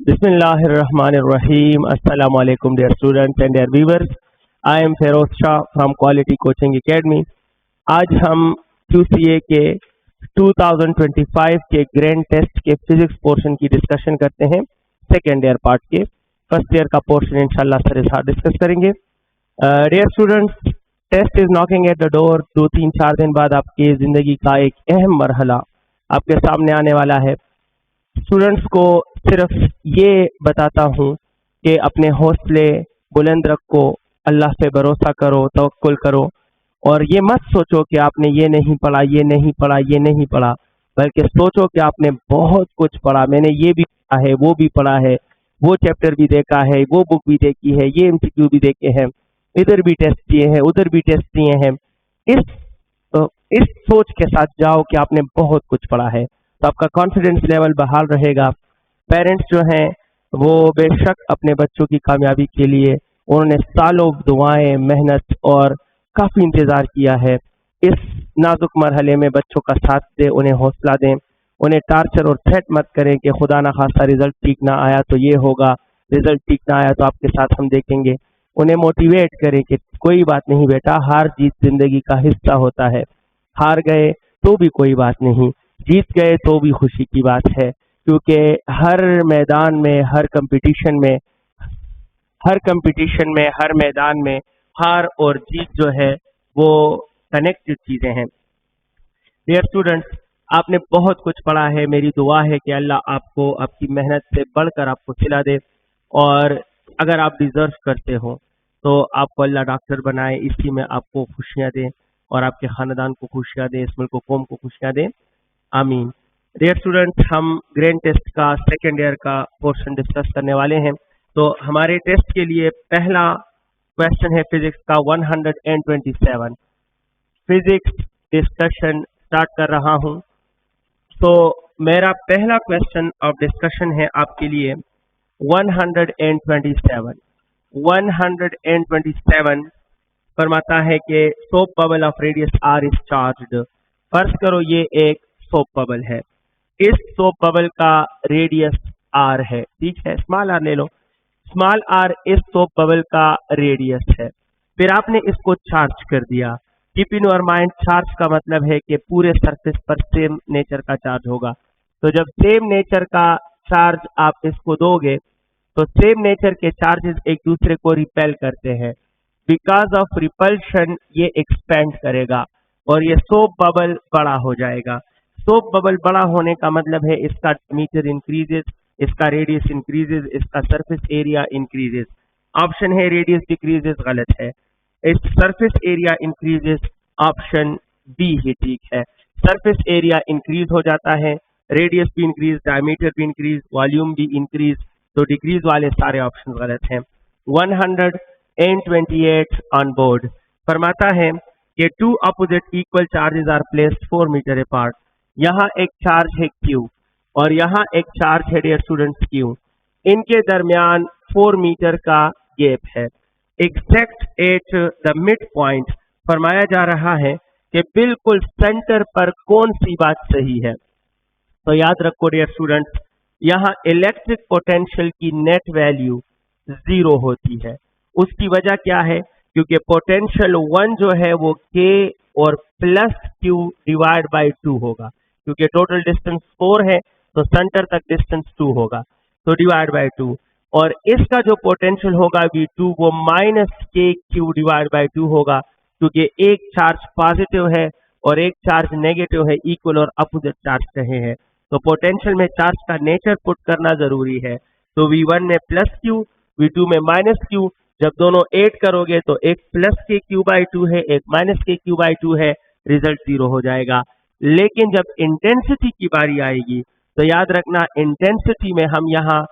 Bismillahirrahmanirrahim. Assalamu alaikum dear students and dear viewers. I am Feroz Shah from Quality Coaching Academy. आज हम QCA के 2025 के grand test के physics portion की discussion करते हैं। सेकेंड ईयर पार्ट के फर्स्ट ईयर का पोर्शन इंशाल्लाह सर साथ डिस्कस करेंगे। Dear students, test is knocking at the door. 2-3-4 दिन बाद आपकी ज़िंदगी का एक अहम मरहला आपके सामने आने वाला है। स्टूडेंट्स को सिर्फ ये बताता हूँ कि अपने हौसले बुलंद रखो, अल्लाह पे भरोसा करो, तवक्कुल करो और ये मत सोचो कि आपने ये नहीं पढ़ा, ये नहीं पढ़ा, ये नहीं पढ़ा, बल्कि सोचो कि आपने बहुत कुछ पढ़ा। मैंने ये भी पढ़ा है, वो भी पढ़ा है, वो चैप्टर भी देखा है, वो बुक भी देखी है, ये MCQ भी देखे हैं, इधर भी टेस्ट दिए हैं, उधर भी टेस्ट दिए हैं। इस सोच के साथ जाओ कि आपने बहुत कुछ पढ़ा है, तो आपका कॉन्फिडेंस लेवल बहाल रहेगा। पेरेंट्स जो हैं वो बेशक अपने बच्चों की कामयाबी के लिए उन्होंने सालों दुआएं, मेहनत और काफ़ी इंतज़ार किया है। इस नाजुक मरहले में बच्चों का साथ दें, उन्हें हौसला दें, उन्हें टार्चर और थ्रेट मत करें कि खुदा ना खास्ता रिजल्ट ठीक ना आया तो ये होगा, रिजल्ट ठीक ना आया तो आपके साथ हम देखेंगे। उन्हें मोटिवेट करें कि कोई बात नहीं बेटा, हार जीत जिंदगी का हिस्सा होता है। हार गए तो भी कोई बात नहीं, जीत गए तो भी खुशी की बात है, क्योंकि हर मैदान में, हर कंपटीशन में, हर मैदान में हार और जीत जो है वो कनेक्टेड चीज़ें हैं। डियर स्टूडेंट्स, आपने बहुत कुछ पढ़ा है। मेरी दुआ है कि अल्लाह आपको आपकी मेहनत से बढ़कर आपको सिला दे और अगर आप डिज़र्व करते हो तो आपको अल्लाह डॉक्टर बनाए, इसी में आपको खुशियाँ दें और आपके ख़ानदान को खुशियाँ दें, इस मुल्क को, कौम को खुशियाँ दें। आमीन। डियर स्टूडेंट्स, हम ग्रैंड टेस्ट का सेकेंड ईयर का पोर्शन डिस्कस करने वाले हैं। तो हमारे टेस्ट के लिए पहला क्वेश्चन है फिजिक्स का 127। फिजिक्स डिस्कशन स्टार्ट कर रहा हूं। तो मेरा पहला क्वेश्चन ऑफ डिस्कशन है आपके लिए 127। 127 फरमाता है कि soap bubble of radius R is charged. फर्ज करो ये एक सोप बबल है, इस सोप बबल का रेडियस आर है, ठीक है, स्मॉल आर ले लो। स्मॉल आर इस सोप बबल का रेडियस है। फिर आपने इसको चार्ज कर दिया। Keep in your mind, charge का मतलब है कि पूरे सरफेस पर सेम नेचर का चार्ज होगा। तो जब सेम नेचर का चार्ज आप इसको दोगे तो सेम नेचर के चार्जेस एक दूसरे को रिपेल करते हैं। बिकॉज ऑफ रिपल्शन ये एक्सपेंड करेगा और ये सोप बबल बड़ा हो जाएगा। सोप बबल बड़ा होने का मतलब है इसका डायमीटर इंक्रीजेस, इसका रेडियस इंक्रीजेस, इसका सरफेस एरिया इंक्रीजेस। ऑप्शन है रेडियस डिक्रीजेस, गलत है। इस surface area increases, option B ही ठीक है। सरफेस एरिया इंक्रीज हो जाता है, रेडियस भी इंक्रीज, डायमीटर भी इंक्रीज, वॉल्यूम भी इंक्रीज, तो डिक्रीज वाले सारे ऑप्शन गलत हैं। 128 ऑन बोर्ड फरमाता है कि two opposite equal charges are placed 4 metre apart. यहाँ एक चार्ज है Q और यहाँ एक चार्ज है डियर स्टूडेंट्स Q। इनके दरमियान 4 मीटर का गैप है। Exact at the mid point फरमाया जा रहा है कि बिल्कुल सेंटर पर कौन सी बात सही है। तो याद रखो डियर स्टूडेंट्स, यहाँ इलेक्ट्रिक पोटेंशियल की नेट वैल्यू 0 होती है। उसकी वजह क्या है? क्योंकि पोटेंशियल 1 जो है वो K और प्लस Q डिवाइड बाई 2 होगा, क्योंकि टोटल डिस्टेंस 4 है तो सेंटर तक डिस्टेंस 2 होगा, तो डिवाइड बाई 2। और इसका जो पोटेंशियल होगा V2 वो माइनस KQ डिवाइड बाई 2 होगा, क्योंकि एक चार्ज पॉजिटिव है और एक चार्ज नेगेटिव है, इक्वल और अपोजिट चार्ज रहे हैं। तो पोटेंशियल में चार्ज का नेचर पुट करना जरूरी है। तो V1 में प्लस Q, V2 में माइनस Q। जब दोनों ऐड करोगे तो एक प्लस KQ बाई 2 है, एक माइनस KQ बाई 2 है, रिजल्ट 0 हो जाएगा। लेकिन जब इंटेंसिटी की बारी आएगी तो याद रखना, इंटेंसिटी में हम यहाँ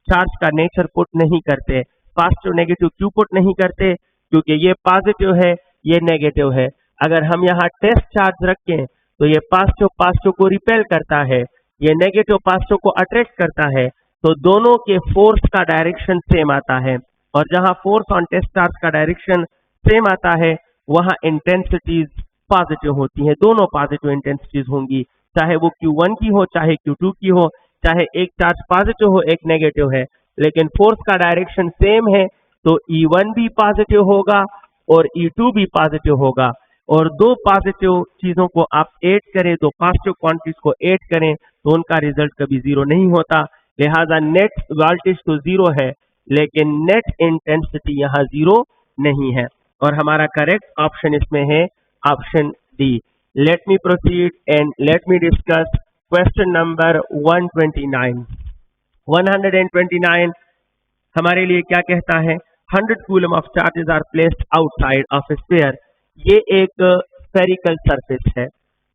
चार्ज का नेचर पुट नहीं करते, पॉजिटिव नेगेटिव क्यों पुट नहीं करते? क्योंकि ये पॉजिटिव है, ये नेगेटिव है। अगर हम यहाँ टेस्ट चार्ज रखें तो ये पॉजिटिव को रिपेल करता है, ये नेगेटिव पॉजिटिव को अट्रैक्ट करता है, तो दोनों के फोर्स का डायरेक्शन सेम आता है। और जहाँ फोर्स ऑन टेस्ट चार्ज का डायरेक्शन सेम आता है वहाँ इंटेंसिटीज पॉजिटिव होती हैं, दोनों पॉजिटिव इंटेंसिटीज होंगी, चाहे वो Q1 की हो चाहे Q2 की हो। चाहे एक चार्ज पॉजिटिव हो एक नेगेटिव है, लेकिन फोर्स का डायरेक्शन सेम है, तो E1 भी पॉजिटिव होगा और E2 भी पॉजिटिव होगा। और दो पॉजिटिव चीजों को आप ऐड करें, दो पॉजिटिव क्वांटिटीज को ऐड करें, तो उनका रिजल्ट कभी जीरो नहीं होता। लिहाजा नेट वोल्टेज तो जीरो है, लेकिन नेट इंटेंसिटी यहाँ जीरो नहीं है। और हमारा करेक्ट ऑप्शन इसमें है option D. Let me proceed and let me discuss question number 129। 129 हमारे लिए क्या कहता है? 100 coulomb of charges are placed outside of sphere. ये एक स्फेरिकल सरफेस है,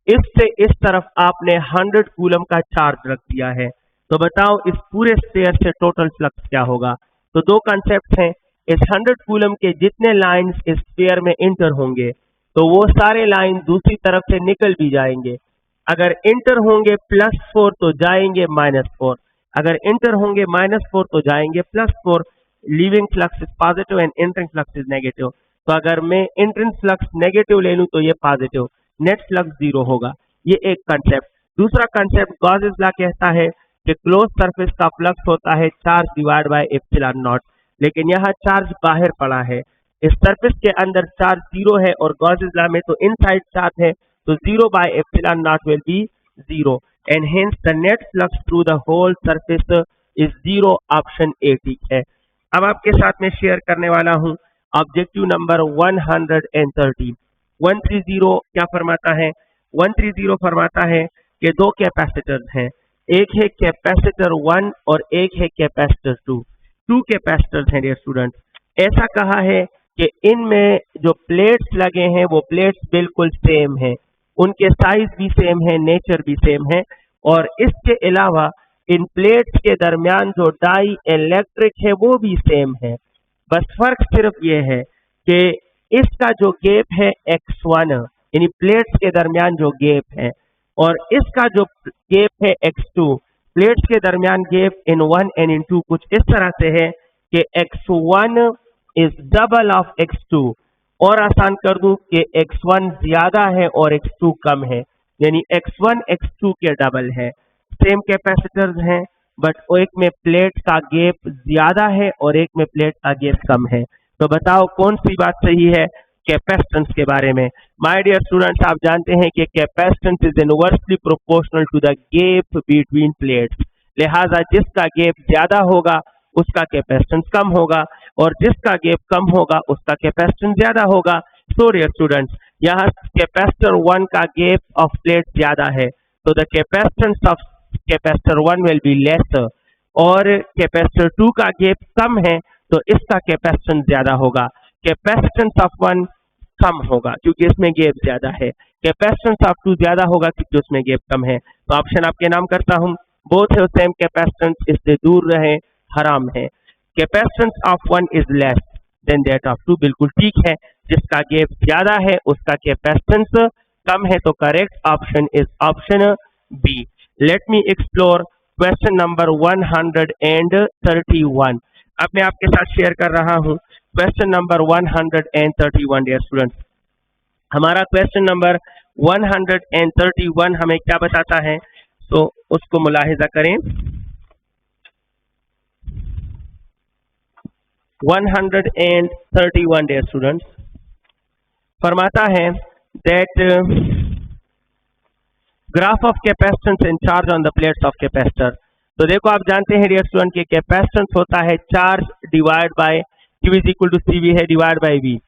इससे इस तरफ आपने 100 कूलम का चार्ज रख दिया है, तो बताओ इस पूरे स्फीयर से टोटल फ्लक्स क्या होगा? तो दो कॉन्सेप्ट हैं। इस 100 कूलम के जितने लाइंस इस स्फीयर में इंटर होंगे, तो वो सारे लाइन दूसरी तरफ से निकल भी जाएंगे। अगर इंटर होंगे +4 तो जाएंगे -4, अगर इंटर होंगे -4 तो जाएंगे +4। Leaving flux is positive and entering flux is negative. तो अगर मैं एंटरिंग फ्लक्स नेगेटिव ले लूं तो ये पॉजिटिव, नेट फ्लक्स जीरो होगा। ये एक कंसेप्ट। दूसरा कंसेप्ट गॉसेस लॉ कहता है कि क्लोज सरफेस का फ्लक्स होता है charge divide by epsilon not, लेकिन यहाँ चार्ज बाहर पड़ा है, इस सरफेस के अंदर चार्ज जीरो है और गॉसेस लॉ में तो इनसाइड चार्ज है, तो 0 by epsilon naught will be 0 and hence the net flux through the whole surface is 0। Option A ठीक है। अब आपके साथ में शेयर करने वाला हूं ऑब्जेक्टिव नंबर 130। 130 क्या फरमाता है? 130 फरमाता है कि दो कैपेसिटर्स हैं, एक है कैपेसिटर 1 और एक है कैपेसिटर 2। टू कैपेसिटर्स हैं डियर स्टूडेंट्स। ऐसा कहा है कि इनमें जो प्लेट्स लगे हैं वो प्लेट्स बिल्कुल सेम हैं, उनके साइज भी सेम है, नेचर भी सेम है, और इसके अलावा इन प्लेट्स के दरमियान जो डाई इलेक्ट्रिक है वो भी सेम है। बस फर्क सिर्फ ये है कि इसका जो गैप है x1, यानी प्लेट्स के दरमियान जो गैप है, और इसका जो गैप है x2। प्लेट्स के दरमियान गैप इन 1 एंड इन 2 कुछ इस तरह से है कि x1 is double of x2, और आसान कर दूं कि x1 ज्यादा है और x2 कम है, यानी x1 x2 के डबल है। सेम कैपेसिटर्स हैं, बट एक में प्लेट का गैप ज्यादा है और एक में प्लेट का गैप कम है। तो बताओ कौन सी बात सही है कैपेसिटेंस के बारे में? माय डियर स्टूडेंट्स, आप जानते हैं कि capacitance is inversely proportional to the gap between plates. लिहाजा जिसका गैप ज्यादा होगा उसका कैपेसिटेंस कम होगा, और जिसका गैप कम होगा उसका कैपेसिटेंस ज्यादा होगा। सो डियर स्टूडेंट्स, यहाँ कैपेसिटर 1 का गैप ऑफ प्लेट ज्यादा है, तो the capacitance of capacitor 1 will be lesser, और कैपेसिटर 2 का गैप कम है तो इसका कैपेसिटेंस ज्यादा होगा। कैपेसिटेंस ऑफ 1 कम होगा क्योंकि इसमें गैप ज्यादा है, कैपेसिटेंस ऑफ 2 ज्यादा होगा क्योंकि उसमें गैप कम है। तो ऑप्शन आपके नाम करता हूं, बोथ है सेम कैपेसिटेंस, इससे दूर रहे, हराम है। Capacitance of 1 is less than that of 2, बिल्कुल ठीक है। जिसका गैप ज्यादा है उसका कैपेसिटेंस कम है, तो correct option is option B. Let me explore question number 131। अब मैं आपके साथ शेयर कर रहा हूं क्वेश्चन नंबर 131 डियर स्टूडेंट्स। हमारा क्वेश्चन नंबर 131 हमें क्या बताता है, तो उसको मुलाहिजा करें। 131 डियर स्टूडेंट्स फरमाता है that graph of capacitance and charge on the plates of capacitor. तो देखो आप जानते हैं डियर स्टूडेंट कि कैपेसिटेंस होता है charge divide by Q is equal to CV है डिवाइड बाय V।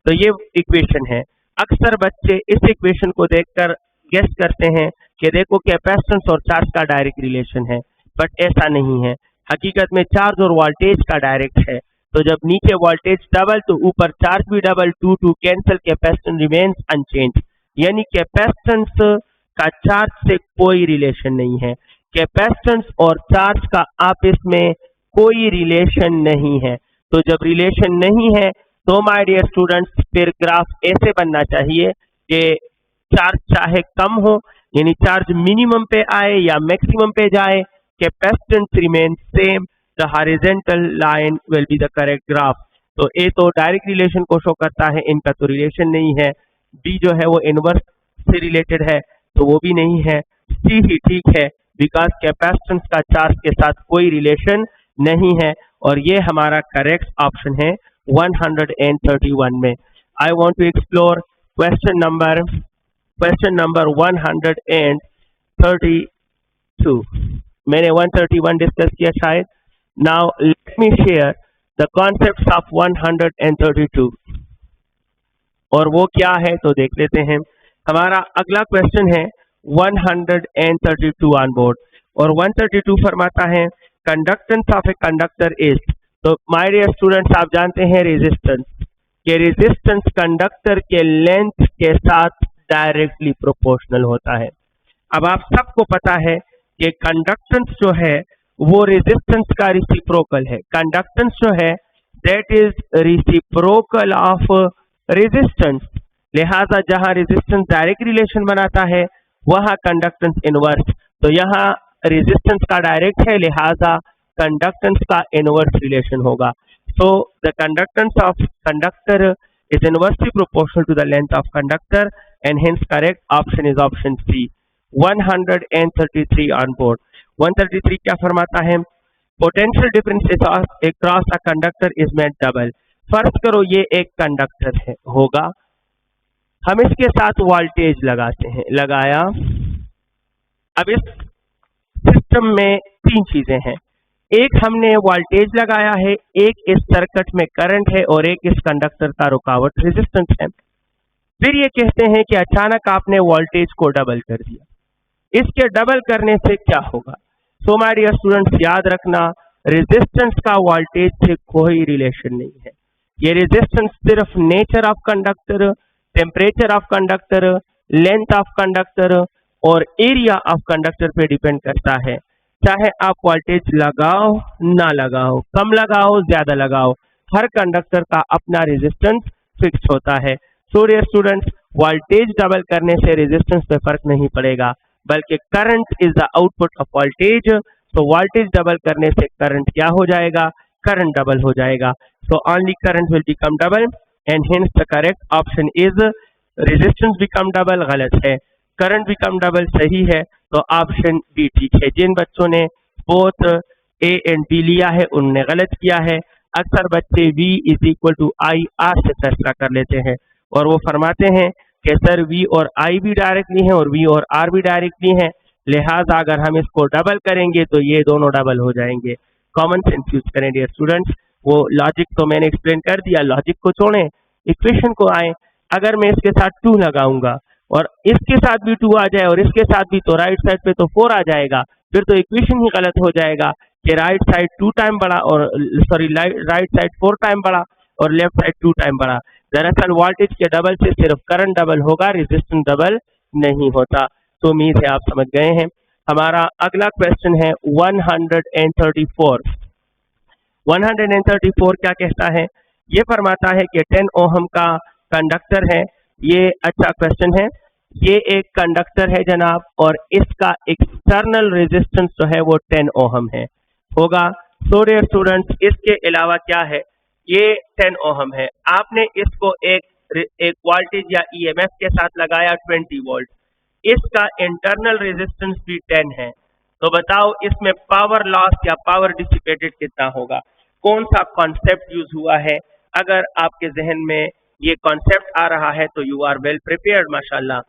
तो ये इक्वेशन है। अक्सर बच्चे इस इक्वेशन को देखकर गेस करते हैं कि देखो कैपेसिटेंस और चार्ज का डायरेक्ट रिलेशन है, बट ऐसा नहीं है। हकीकत में चार्ज और वोल्टेज का डायरेक्ट है, तो जब नीचे वोल्टेज डबल तो ऊपर चार्ज भी double, 2 2 cancel, capacitance remains unchange. यानी कैपेसिटेंस का चार्ज से कोई रिलेशन नहीं है, कैपेसिटेंस और चार्ज का आपस में कोई रिलेशन नहीं है। तो जब रिलेशन नहीं है तो माय डियर स्टूडेंट्स फिर ग्राफ ऐसे बनना चाहिए कि चार्ज चाहे कम हो, यानी चार्ज मिनिमम पे आए या मैक्सिमम पे जाए, capacitance remain same, the horizontal line will be the correct graph. तो ए तो डायरेक्ट रिलेशन को शो करता है, इनका तो रिलेशन नहीं है। बी जो है वो इनवर्स से रिलेटेड है, तो वो भी नहीं है। सी ही ठीक है, बिकॉज कैपेसिटेंस का चार्ज के साथ कोई रिलेशन नहीं है, और ये हमारा करेक्ट ऑप्शन है 131 में। I want to explore question number 132। मैंने 131 डिस्कस किया शायद। Now let me share the concept of 132, और वो क्या है तो देख लेते हैं। हमारा अगला क्वेश्चन है 132 ऑन बोर्ड, और 132 फरमाता है conductance of a conductor is. तो माय डियर स्टूडेंट्स, आप जानते हैं रेजिस्टेंस, कि रेजिस्टेंस कंडक्टर के लेंथ के साथ डायरेक्टली प्रोपोर्शनल होता है। अब आप सबको पता है कि कंडक्टेंस जो है वो रेजिस्टेंस का रिसिप्रोकल है। कंडक्टेंस जो है that is reciprocal of resistance. लिहाजा जहां रेजिस्टेंस डायरेक्ट रिलेशन बनाता है वहां कंडक्टेंस इनवर्स। तो यहाँ रेजिस्टेंस का डायरेक्ट है, लिहाजा कंडक्टेंस का इनवर्स रिलेशन होगा। So the conductance of conductor is inversely proportional to the length of conductor, and hence correct option is option C 133 on board. 133 क्या फरमाता है? Potential difference across a conductor is made double. फर्ज करो ये एक conductor है होगा, हम इसके साथ वोल्टेज लगाते हैं, लगाया। अब इस सिस्टम में तीन चीजें हैं, एक हमने वोल्टेज लगाया है, एक इस सर्किट में करंट है, और एक इस कंडक्टर का रुकावट रेजिस्टेंस है। फिर ये कहते हैं कि अचानक आपने वोल्टेज को डबल कर दिया। इसके डबल करने से क्या होगा? सो माय डियर स्टूडेंट्स, याद रखना रेजिस्टेंस का वोल्टेज से कोई रिलेशन नहीं है। ये रेजिस्टेंस सिर्फ nature of conductor, temperature of conductor, length of conductor और एरिया ऑफ कंडक्टर पे डिपेंड करता है। चाहे आप वोल्टेज लगाओ ना लगाओ, कम लगाओ ज्यादा लगाओ, हर कंडक्टर का अपना रेजिस्टेंस फिक्स होता है। So dear students, voltage double करने से रेजिस्टेंस पे फर्क नहीं पड़ेगा, बल्कि current is the output of voltage. तो वोल्टेज डबल करने से करंट क्या हो जाएगा? करंट डबल हो जाएगा। So only current will become double, and hence the correct option is resistance become double. गलत है, करंट बिकम डबल सही है। तो ऑप्शन बी ठीक है। जिन बच्चों ने बोथ ए एंड बी लिया है उन्होंने गलत किया है। अक्सर बच्चे V is equal to I R से फैसला कर लेते हैं, और वो फरमाते हैं कि सर V और I भी डायरेक्टली हैं और V और R भी डायरेक्टली हैं, लिहाजा अगर हम इसको डबल करेंगे तो ये दोनों डबल हो जाएंगे। कॉमन सेंस यूज करें डियर स्टूडेंट्स। वो लॉजिक तो मैंने एक्सप्लेन कर दिया, लॉजिक को छोड़ें, इक्वेशन को आए। अगर मैं इसके साथ 2 लगाऊंगा और इसके साथ भी 2 आ जाए और इसके साथ भी, तो राइट साइड पे तो 4 आ जाएगा, फिर तो इक्वेशन ही गलत हो जाएगा कि राइट साइड 2 टाइम बड़ा और राइट साइड 4 टाइम बड़ा और लेफ्ट साइड 2 टाइम बड़ा। दरअसल वोल्टेज के डबल से सिर्फ करंट डबल होगा, रेजिस्टेंस डबल नहीं होता। तो उम्मीद है आप समझ गए हैं। हमारा अगला क्वेश्चन है 134। 134 क्या कहता है? ये फरमाता है कि 10 ओहम का कंडक्टर है। ये अच्छा क्वेश्चन है। ये एक कंडक्टर है जनाब, और इसका एक्सटर्नल रेजिस्टेंस जो है वो 10 ओहम है होगा। सो डियर स्टूडेंट्स, इसके अलावा क्या है? ये 10 ओहम है, आपने इसको एक वोल्टेज या ईएमएफ के साथ लगाया 20 वोल्ट, इसका इंटरनल रेजिस्टेंस भी 10 है। तो बताओ इसमें पावर लॉस या पावर डिसिपेटेड कितना होगा? कौन सा कॉन्सेप्ट यूज हुआ है? अगर आपके जहन में ये कॉन्सेप्ट आ रहा है तो यू आर वेल प्रिपेयर्ड माशाल्लाह।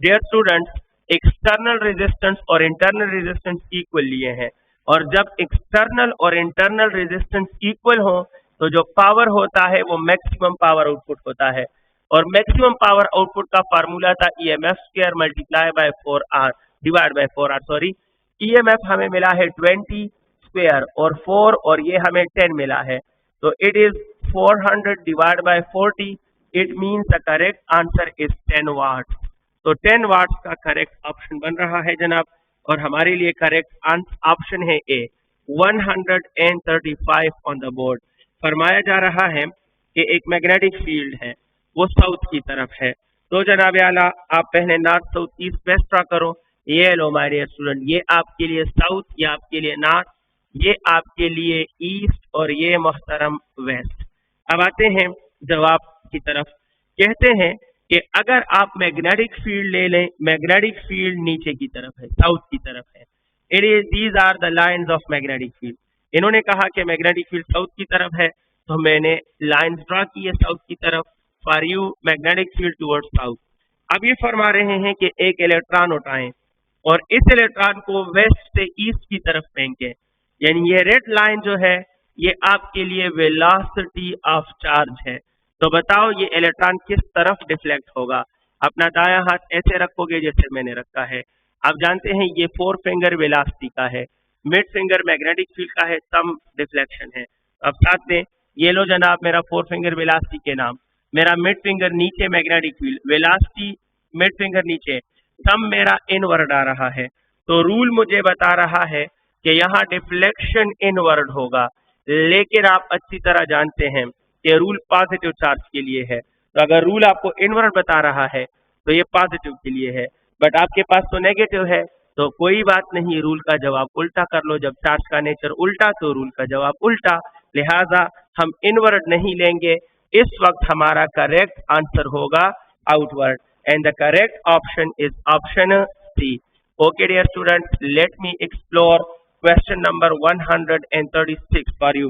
डियर स्टूडेंट्स, एक्सटर्नल रेजिस्टेंस और इंटरनल रेजिस्टेंस इक्वल लिए हैं, और जब एक्सटर्नल और इंटरनल रेजिस्टेंस इक्वल हो तो जो पावर होता है वो मैक्सिमम पावर आउटपुट होता है, और मैक्सिमम पावर आउटपुट का फार्मूला था EMF square multiply by 4R divide by 4R। Sorry, EMF हमें मिला है 20 स्क्वायर और 4, और ये हमें 10 मिला है, तो it is 400 divide by 40। It means the correct answer is 10 वाट। तो 10 वाट्स का करेक्ट ऑप्शन बन रहा है जनाब, और हमारे लिए करेक्ट ऑप्शन है ए 135 ऑन द बोर्ड। फरमाया जा रहा है कि एक मैग्नेटिक फील्ड है, वो साउथ की तरफ है। तो जनाब आला, आप पहले north south east west draw करो। ये लो माय डियर स्टूडेंट, ये आपके लिए साउथ, ये आपके लिए नॉर्थ, ये आपके लिए ईस्ट, और ये मोहतरम वेस्ट। अब आते हैं जवाब की तरफ। कहते हैं कि अगर आप मैग्नेटिक फील्ड ले लें, मैग्नेटिक फील्ड नीचे की तरफ है, साउथ की तरफ है, these are the lines of magnetic field. इन्होंने कहा कि मैग्नेटिक फील्ड साउथ की तरफ है, तो मैंने लाइंस ड्रा की है साउथ की तरफ. For you magnetic field towards south. अब ये फरमा रहे हैं कि एक इलेक्ट्रॉन उठाएं और इस इलेक्ट्रॉन को वेस्ट से ईस्ट की तरफ फेंकें. यानी ये रेड लाइन जो है ये आपके लिए वेलोसिटी ऑफ चार्ज है. तो बताओ ये इलेक्ट्रॉन किस तरफ डिफ्लेक्ट होगा. अपना दायां हाथ ऐसे रखोगे जैसे मैंने रखा है. आप जानते हैं ये 4 फिंगर वेलोसिटी का है, मिड फिंगर मैग्नेटिक फील्ड का है, सम डिफ्लेक्शन है. अब साथ में ये लो जनाब मेरा 4 फिंगर वेलोसिटी के नाम, मेरा मिड फिंगर नीचे magnetic field, velocity mid finger नीचे, सम मेरा इनवर्ड आ रहा है. तो रूल मुझे बता रहा है कि यहाँ डिफ्लेक्शन इनवर्ड होगा, लेकिन आप अच्छी तरह जानते हैं कि रूल पॉजिटिव चार्ज के लिए है. तो अगर रूल आपको इनवर्ड बता रहा है तो ये पॉजिटिव के लिए है, बट आपके पास तो नेगेटिव है. तो कोई बात नहीं, रूल का जवाब उल्टा कर लो. जब चार्ज का नेचर उल्टा तो रूल का जवाब उल्टा. लिहाजा हम इनवर्ड नहीं लेंगे. इस वक्त हमारा करेक्ट आंसर होगा outward, and the correct option is option C. Okay dear students, let me explore question number 136 for you.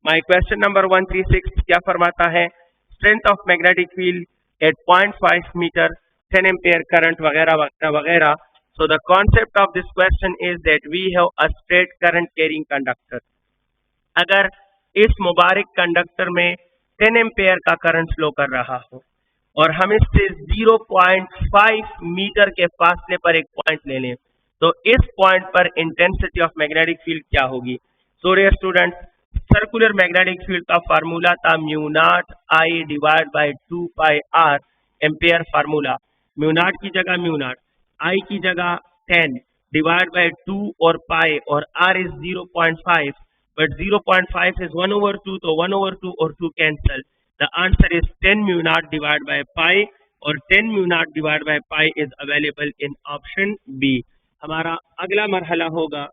My question number 136 क्या फरमाता है? Strength of magnetic field at 0.5 metre, 10 ampere current वगैरह वगैरह वगैरह. So the concept of this question is that we have a straight current carrying conductor. अगर इस मुबारक conductor में 10 ampere का करंट फ्लो कर रहा हो और हम इससे 0.5 मीटर के फासले पर एक पॉइंट ले लें, तो इस पॉइंट पर इंटेंसिटी ऑफ मैग्नेटिक फील्ड क्या होगी? So dear students, circular magnetic field का फार्मूला था mu naught I divide by 2 pi R, ampere formula. Mu naught की जगह म्यू नॉट, आई की जगह 10 डिवाइड बाय 2 और पाई, और आर इज 0.5, बट 0.5 इज 1/2, तो 1/2 और 2 cancel. The answer is 10 mu naught divide by pi, और 10 mu naught divide by pi is available in option B. हमारा अगला मरहला होगा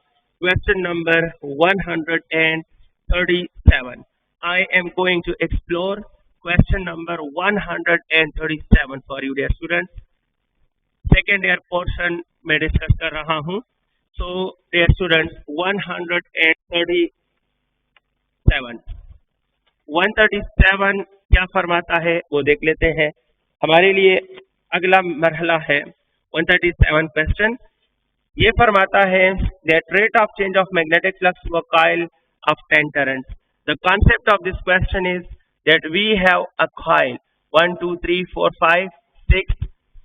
question number 137. I am going to explore question number 137 for you dear students. Second year portion में discuss कर रहा हूं. सो dear students, 137 क्या फरमाता है वो देख लेते हैं. हमारे लिए अगला मरहला है 137 क्वेश्चन. ये फरमाता है that rate of change of magnetic flux व coil of 10 turns. The concept of this question is that we have a coil 1 2 3 4 5 6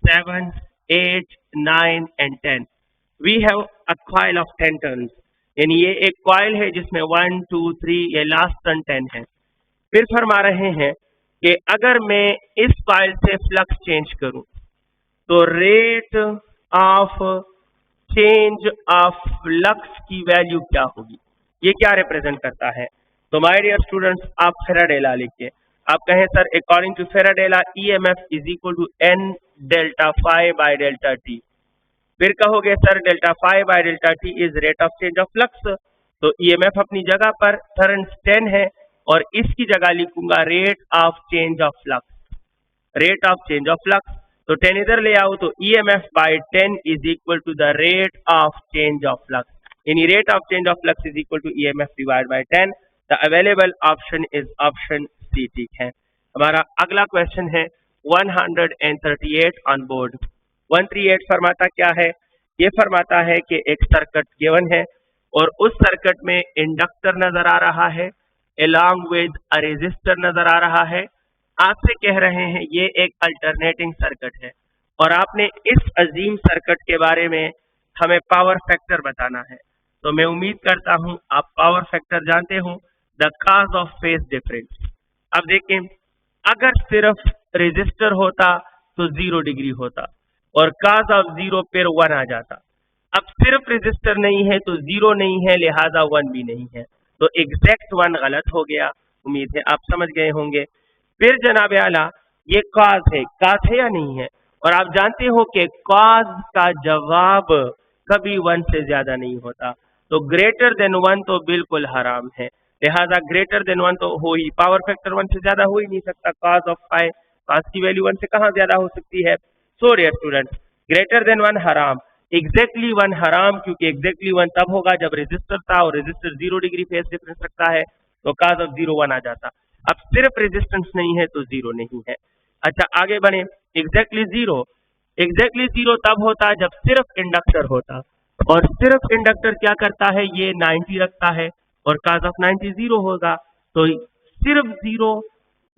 7 8 9 and 10. We have a coil of 10 turns. यानी ये एक कॉइल है जिसमें 1 2 3 ये लास्ट टर्न 10 है. फिर फरमा रहे हैं कि अगर मैं इस कॉइल से फ्लक्स चेंज करूं तो rate of change of flux की वैल्यू क्या होगी? ये क्या रिप्रेजेंट करता है? तो माय डियर स्टूडेंट्स, आप फेराडे लॉ लिखिए. आप कहें sir according to Faraday law EMF is equal to N delta phi by delta T. फिर कहोगे sir delta phi by delta T is rate of change of flux. तो EMF अपनी जगह पर करंट 10 है और इसकी जगह लिखूंगा rate of change of flux. Rate of change of flux, तो 10 इधर ले आओ, तो EMF by 10 is equal to the rate of change of flux. यानी rate of change of flux is equal to EMF divide by 10. The available option is option C. ठीक है. हमारा अगला क्वेश्चन है 138 ऑन बोर्ड. 138 फरमाता क्या है? ये फरमाता है कि एक सर्किट गिवन है और उस सर्किट में इंडक्टर नजर आ रहा है along with a resistor नजर आ रहा है. आपसे कह रहे हैं ये एक अल्टरनेटिंग सर्किट है और आपने इस अजीम सर्किट के बारे में हमें पावर फैक्टर बताना है. तो मैं उम्मीद करता हूं आप पावर फैक्टर जानते हो, the cause of phase difference. अब देखें, अगर सिर्फ रेजिस्टर होता तो 0 डिग्री होता और cos ऑफ 0 फिर 1 आ जाता. अब सिर्फ रेजिस्टर नहीं है तो 0 नहीं है, लिहाजा 1 भी नहीं है, तो एग्जैक्ट 1 गलत हो गया. उम्मीद है आप समझ गए होंगे. फिर जनाब आला ये cos है या नहीं है? और आप जानते हो कि cos का जवाब कभी 1 से ज्यादा नहीं होता, तो ग्रेटर देन 1 तो बिल्कुल हराम है. लिहाजा ग्रेटर देन 1 तो हो ही, पावर फैक्टर 1 से ज्यादा हो ही नहीं सकता. cos ऑफ पाई, cos की वैल्यू 1 से कहाँ ज्यादा हो सकती है? So dear students, greater than 1 हराम, एग्जैक्टली 1 हराम, क्योंकि एग्जैक्टली 1 तब होगा जब रेजिस्टर था और रेजिस्टर 0 डिग्री फेज डिफरेंस रखता है, तो cos ऑफ 0 1 आ जाता। अब सिर्फ रेजिस्टेंस नहीं है तो 0 नहीं है। अच्छा आगे बढ़े, एग्जैक्टली 0, एग्जैक्टली 0 तब होता जब सिर्फ इंडक्टर होता, और सिर्फ इंडक्टर क्या करता है, ये 90 रखता है और cos ऑफ 90 0 होगा। तो सिर्फ 0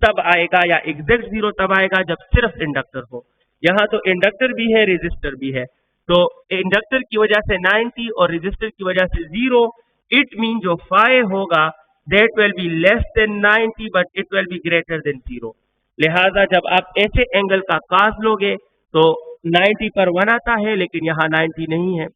तब आएगा या एग्जैक्ट 0 तब आएगा जब सिर्फ इंडक्टर हो। यहाँ तो इंडक्टर भी है रेजिस्टर भी है, तो इंडक्टर की वजह से 90 और रेजिस्टर की वजह से 0, इट मीन जो फाई होगा that will be less than 90 but it will be greater than 0। लिहाजा जब आप ऐसे एंगल का कास लोगे तो 90 पर 1 आता है, लेकिन यहाँ 90 नहीं है,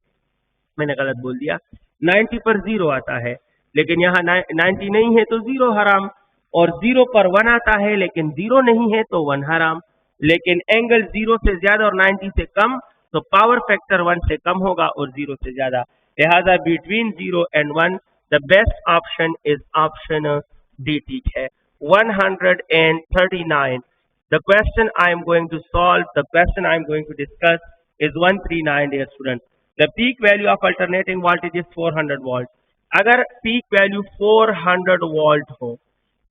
मैंने गलत बोल दिया, 90 पर 0 आता है लेकिन यहाँ 90 नहीं है तो 0 हराम, और 0 पर 1 आता है लेकिन 0 नहीं है तो 1 हराम। लेकिन एंगल 0 से ज्यादा और 90 से कम तो पावर फैक्टर 1 से कम होगा और 0 से ज्यादा। लिहाजा between 0 and 1 the best option is option D, ठीक है। 139, the question I am going to solve, the question I am going to discuss is 139, dear students. The peak value of alternating voltage is 400 volt. अगर peak value 400 volt हो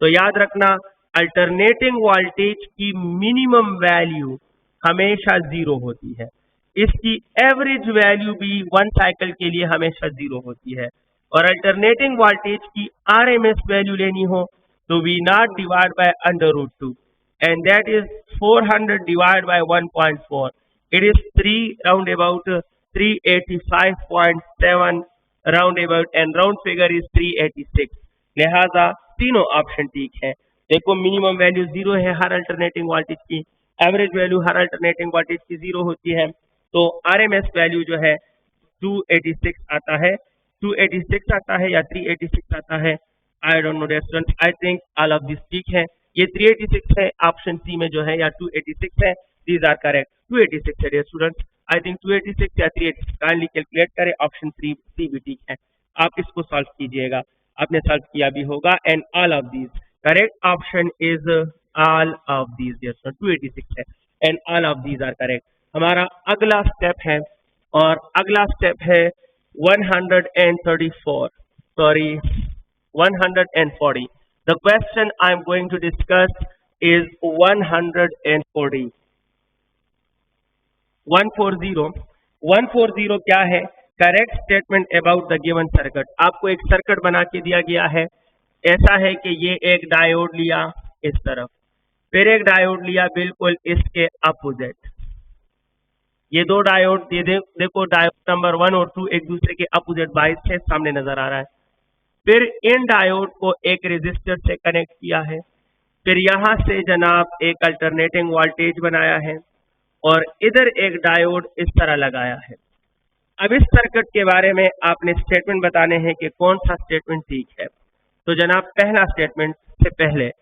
तो याद रखना alternating voltage की minimum value हमेशा 0 होती है, इसकी एवरेज वैल्यू भी 1 साइकिल के लिए हमेशा 0 होती है। और अल्टरनेटिंग वोल्टेज की आरएमएस वैल्यू लेनी हो तो V naught divide by √2 and that is 400 divided by 1.4, it is 3 round about 385.7 round about and round figure is 386। लिहाजा तीनों ऑप्शन ठीक है। देखो मिनिमम वैल्यू 0 है हर अल्टरनेटिंग वोल्टेज की, एवरेज वैल्यू हर अल्टरनेटिंग वोल्टेज की 0 होती है, तो आरएमएस वैल्यू जो है 286 आता है, 286 आता है या 386 आता है, I don't know students, I think all of this ठीक है। ये 386 है ऑप्शन सी में जो है, या 286 है, दीज आर करेक्ट। 286 है डियर स्टूडेंट्स, आई थिंक 286 या 386, काइंडली कैलकुलेट करें, ऑप्शन सी भी ठीक है। आप इसको सॉल्व कीजिएगा, आपने सॉल्व किया भी होगा, and all of these correct option is all of these dear student, 286 है and all of these are correct. हमारा अगला स्टेप है, और अगला स्टेप है 134, sorry 140। The question I am going to discuss is 140। 140 क्या है? Correct statement about the given circuit. आपको एक सर्किट बना के दिया गया है, ऐसा है कि ये एक डायोड लिया इस तरफ, फिर एक डायोड लिया बिल्कुल इसके अपोजिट, ये दो डायोड देखो डायोड नंबर 1 और 2 एक दूसरे के अपोजिट 22 से सामने नजर आ रहा है। फिर इन डायोड को एक रेजिस्टर से कनेक्ट किया है, फिर यहां से जनाब एक अल्टरनेटिंग वोल्टेज बनाया है, और इधर एक डायोड इस तरह लगाया है। अब इस सर्किट के बारे में आपने स्टेटमेंट बताने हैं कि कौन सा स्टेटमेंट ठीक है। तो जनाब पहला स्टेटमेंट से पहले,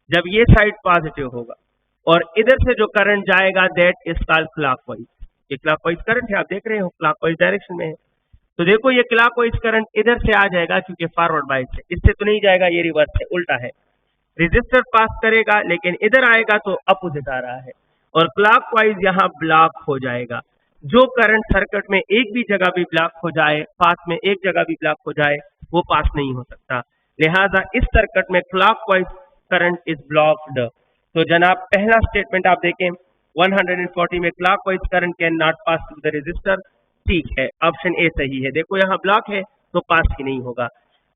जब ये साइड पॉजिटिव होगा और इधर से जो करंट जाएगा दैट इज कॉल्ड क्लॉकवाइज। ये क्लॉकवाइज करंट है, आप देख रहे हो क्लॉकवाइज डायरेक्शन में है। तो देखो ये क्लॉकवाइज करंट इधर से आ जाएगा क्योंकि फॉरवर्ड बाइस है, इससे तो नहीं जाएगा, ये रिवर्स है, उल्टा है। रेजिस्टर पास करेगा लेकिन इधर आएगा तो अपोजिट आ रहा है, और क्लॉकवाइज यहाँ ब्लॉक हो जाएगा। जो करंट सर्किट में एक भी जगह भी ब्लॉक हो जाए, पास में एक जगह भी ब्लॉक हो जाए, वो पास नहीं हो सकता। लिहाजा इस सर्किट में क्लॉकवाइज करंट इज ब्लॉक्ड। तो जनाब पहला स्टेटमेंट आप देखें 140 में clockwise current can not pass through the resistor, ठीक है, ऑप्शन ए सही है। देखो यहाँ ब्लॉक है तो पास ही नहीं होगा।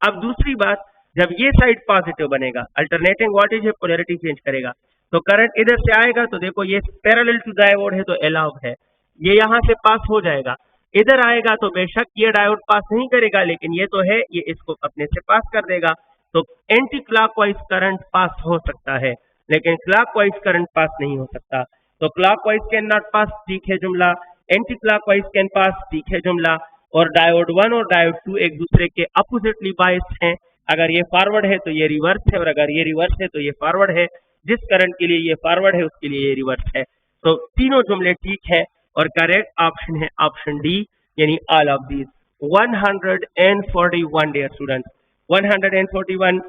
अब दूसरी बात, जब ये साइड पॉजिटिव बनेगा, अल्टरनेटिंग वोल्टेज है, पोलैरिटी चेंज करेगा, तो करंट इधर से आएगा, तो देखो ये पैरेलल टू डायोड है तो अलाउड है, ये यहाँ से पास हो जाएगा। इधर आएगा तो बेशक ये डायोड पास नहीं करेगा, लेकिन ये तो है, ये इसको अपने से पास कर देगा। तो एंटी क्लॉकवाइज करंट पास हो सकता है लेकिन क्लॉकवाइज करंट पास नहीं हो सकता। तो क्लॉकवाइज कैन नॉट पास, ठीक है जुमला, एंटी क्लॉकवाइज कैन पास, ठीक है जुमला, और डायोड 1 और डायोड 2 एक दूसरे के अपोजिटली बाइस्ड हैं। अगर ये फॉरवर्ड है तो ये रिवर्स है, और अगर ये रिवर्स है तो ये फॉरवर्ड है। जिस करंट के लिए ये फॉरवर्ड है उसके लिए ये रिवर्स है। तो तीनों जुमले ठीक है और करेक्ट ऑप्शन है ऑप्शन डी, यानी all of these. 141 dear students, 141,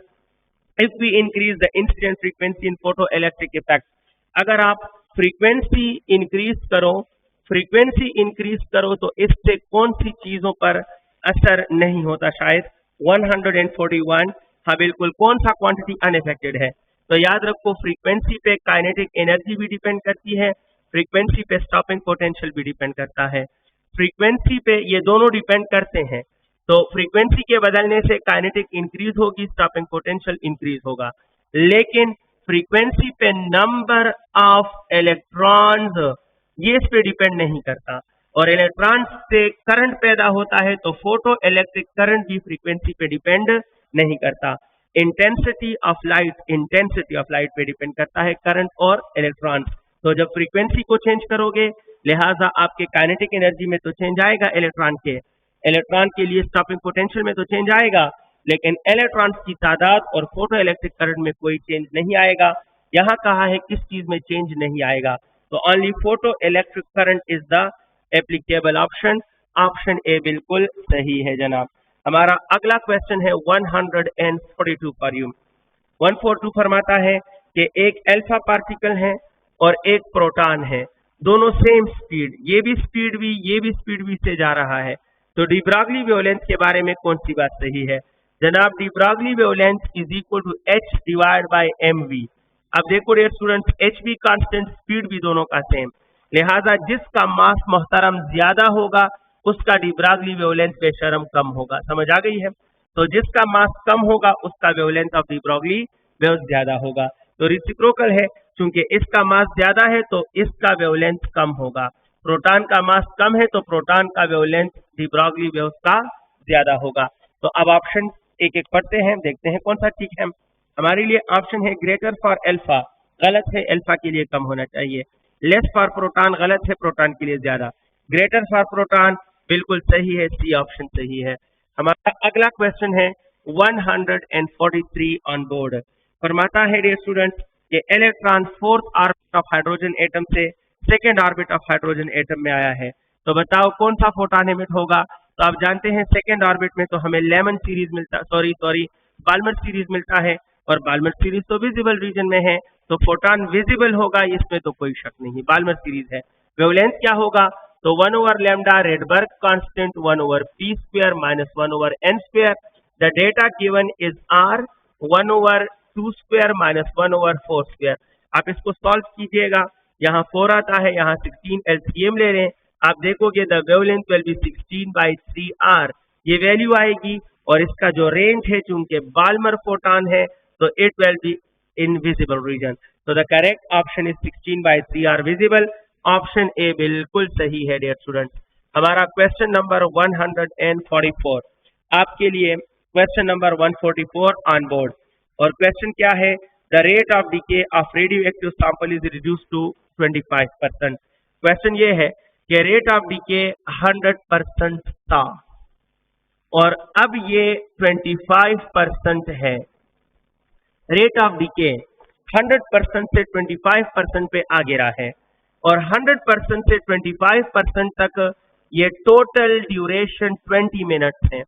if we increase the incident frequency in photoelectric effect, अगर आप फ्रीक्वेंसी इंक्रीज करो फ्रीक्वेंसी इंक्रीज करो तो इससे कौन सी चीजों पर असर नहीं होता? शायद 141, हाँ बिल्कुल, कौन सा क्वांटिटी अनअफेक्टेड है? तो याद रखो, फ्रीक्वेंसी पे काइनेटिक एनर्जी भी डिपेंड करती है, फ्रीक्वेंसी पे स्टॉपिंग पोटेंशियल भी डिपेंड करता है। फ्रीक्वेंसी पे ये दोनों डिपेंड करते हैं, तो फ्रीक्वेंसी के बदलने से काइनेटिक इंक्रीज होगी, स्टॉपिंग पोटेंशियल इंक्रीज होगा, लेकिन फ्रीक्वेंसी पे नंबर ऑफ इलेक्ट्रॉन्स ये इस पे डिपेंड नहीं करता, और इलेक्ट्रॉन से करंट पैदा होता है, तो फोटो इलेक्ट्रिक करंट भी फ्रीक्वेंसी पे डिपेंड नहीं करता। इंटेंसिटी ऑफ लाइट पे डिपेंड करता है करंट और इलेक्ट्रॉन। तो जब फ्रीक्वेंसी को चेंज करोगे, लिहाजा आपके काइनेटिक एनर्जी में तो चेंज आएगा, इलेक्ट्रॉन के लिए स्टॉपिंग पोटेंशियल में तो चेंज आएगा, लेकिन इलेक्ट्रॉन्स की तादाद और फोटो इलेक्ट्रिक करंट में कोई चेंज नहीं आएगा। यहाँ कहा है किस चीज में चेंज नहीं आएगा, तो only photo electric current is the applicable option. Option A बिल्कुल सही है जनाब। हमारा अगला क्वेश्चन है 142 फॉर यू। 142 फरमाता है कि एक अल्फा पार्टिकल है और एक प्रोटॉन है, दोनों सेम स्पीड, ये भी स्पीड भी से जा रहा है, तो डी ब्रॉगली वेवलेंथ के बारे में कौन सी बात सही है? जनाब, de Broglie wavelength is equal to h divide by mv। अब देखो डियर स्टूडेंट्स, h भी कांस्टेंट, स्पीड भी दोनों का सेम, लिहाजा जिसका मास मोहतरम ज्यादा होगा उसका डी ब्रॉगली वेवलेंथ बेशरम कम होगा। समझ आ गई है? तो जिसका मास कम होगा उसका wavelength of de Broglie wave ज्यादा होगा। तो रेसिप्रोकल है, क्योंकि इसका मास ज्यादा है तो इसका वेवलेंथ कम होगा। प्रोटॉन का मास कम है तो प्रोटॉन का वेवलेंथ डी ब्रॉगली वेव का ज्यादा होगा। तो अब ऑप्शन एक एक पढ़ते हैं, देखते हैं कौन सा ठीक है। हमारे लिए ऑप्शन है ग्रेटर फॉर अल्फा, गलत है, अल्फा के लिए कम होना चाहिए। लेस फॉर प्रोटॉन, गलत है, प्रोटॉन के लिए ज्यादा। ग्रेटर फॉर प्रोटॉन बिल्कुल सही है, सी ऑप्शन सही है। हमारा अगला क्वेश्चन है 143 ऑन बोर्ड। फरमाता है डियर स्टूडेंट्स कि electron fourth orbit of hydrogen atom से second orbit of hydrogen atom में आया है, तो बताओ कौन सा फोटॉन एमिट होगा? तो आप जानते हैं सेकेंड ऑर्बिट में तो हमें लेमन सीरीज मिलता, बाल्मर सीरीज मिलता है, और बाल्मर सीरीज तो विजिबल रीजन में है, तो फोटॉन विजिबल होगा, इसमें तो कोई शक नहीं, बाल्मर सीरीज है। वेवलेंथ क्या होगा? तो 1 over lambda Rydberg constant 1 over P square minus 1 over N square. The data given is R 1 over 2 square minus 1 over 4 square. आप इसको सॉल्व कीजिएगा, यहाँ 4 आता है, यहाँ 16 एलसीएम ले लें, आप देखोगे the wavelength will be 16/3r, ये वैल्यू आएगी, और इसका जो रेंज है चूंकि बाल्मर फोटॉन है तो it will be in visible region. तो the correct option is 16/3r visible. Option A बिल्कुल सही है डियर स्टूडेंट्स। हमारा क्वेश्चन नंबर 144 आपके लिए, क्वेश्चन नंबर 144 ऑन बोर्ड, और क्वेश्चन क्या है? The rate of decay of radioactive sample is reduce to 25%। Question ये है कि रेट ऑफ डीके 100% था और अब ये 25% है। रेट ऑफ डीके 100% से 25% पे आ गिरा है, और 100% से 25% तक ये टोटल ड्यूरेशन 20 मिनट्स है।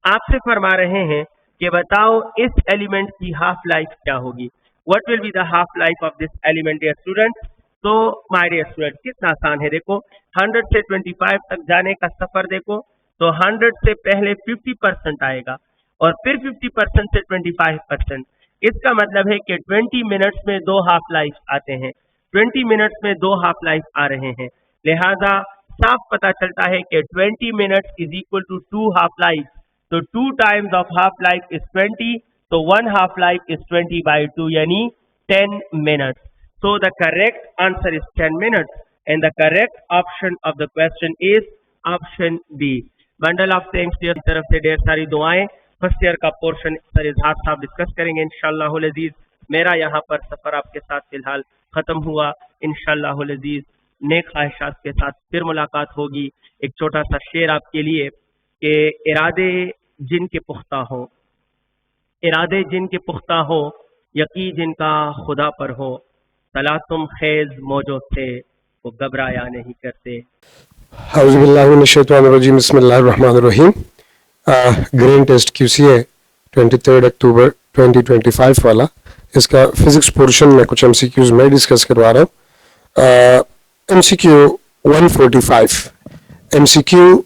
आपसे फरमा रहे हैं कि बताओ इस एलिमेंट की हाफ लाइफ क्या होगी? What will be the half life of this element dear students? तो माय डियर स्टूडेंट्स, कितना आसान है, देखो 100 से 25 तक जाने का सफर देखो, तो 100 से पहले 50% आएगा और फिर 50% से 25%। इसका मतलब है कि 20 मिनट्स में 2 हाफ लाइफ आते हैं, 20 मिनट्स में 2 हाफ लाइफ आ रहे हैं, लिहाजा साफ पता चलता है कि 20 minutes is equal to 2 half life. तो 2 times of half life is 20, तो 1 हाफ लाइफ इज 20/2 यानी 10 minutes. So the correct answer is 10 minutes, and the correct option of the question is option B. Bundle of thanks dear तरफ से ढेर सारी दुआएं। First year का portion sir इजहार साहब डिस्कस करेंगे इंशाअल्लाह अज़ीज। मेरा यहाँ पर सफर आपके साथ फिलहाल खत्म हुआ, इंशाअल्लाह अज़ीज नेक ख्वाहिशात के साथ फिर मुलाकात होगी। एक छोटा सा शेर आपके लिए कि इरादे जिनके पुख्ता हो, इरादे जिनके पुख्ता हो, यकीन जिनका खुदा पर हो, तलातुम खेज मौजों से वो घबराया नहीं करते। बिस्मिल्लाहिर्रहमानिर्रहीम। ग्रेन टेस्ट QCA 23 अक्टूबर 2025 वाला, इसका फिजिक्स पोर्शन में कुछ MCQs मैं डिस्कस करवा रहा हूँ। MCQ 145 MCQ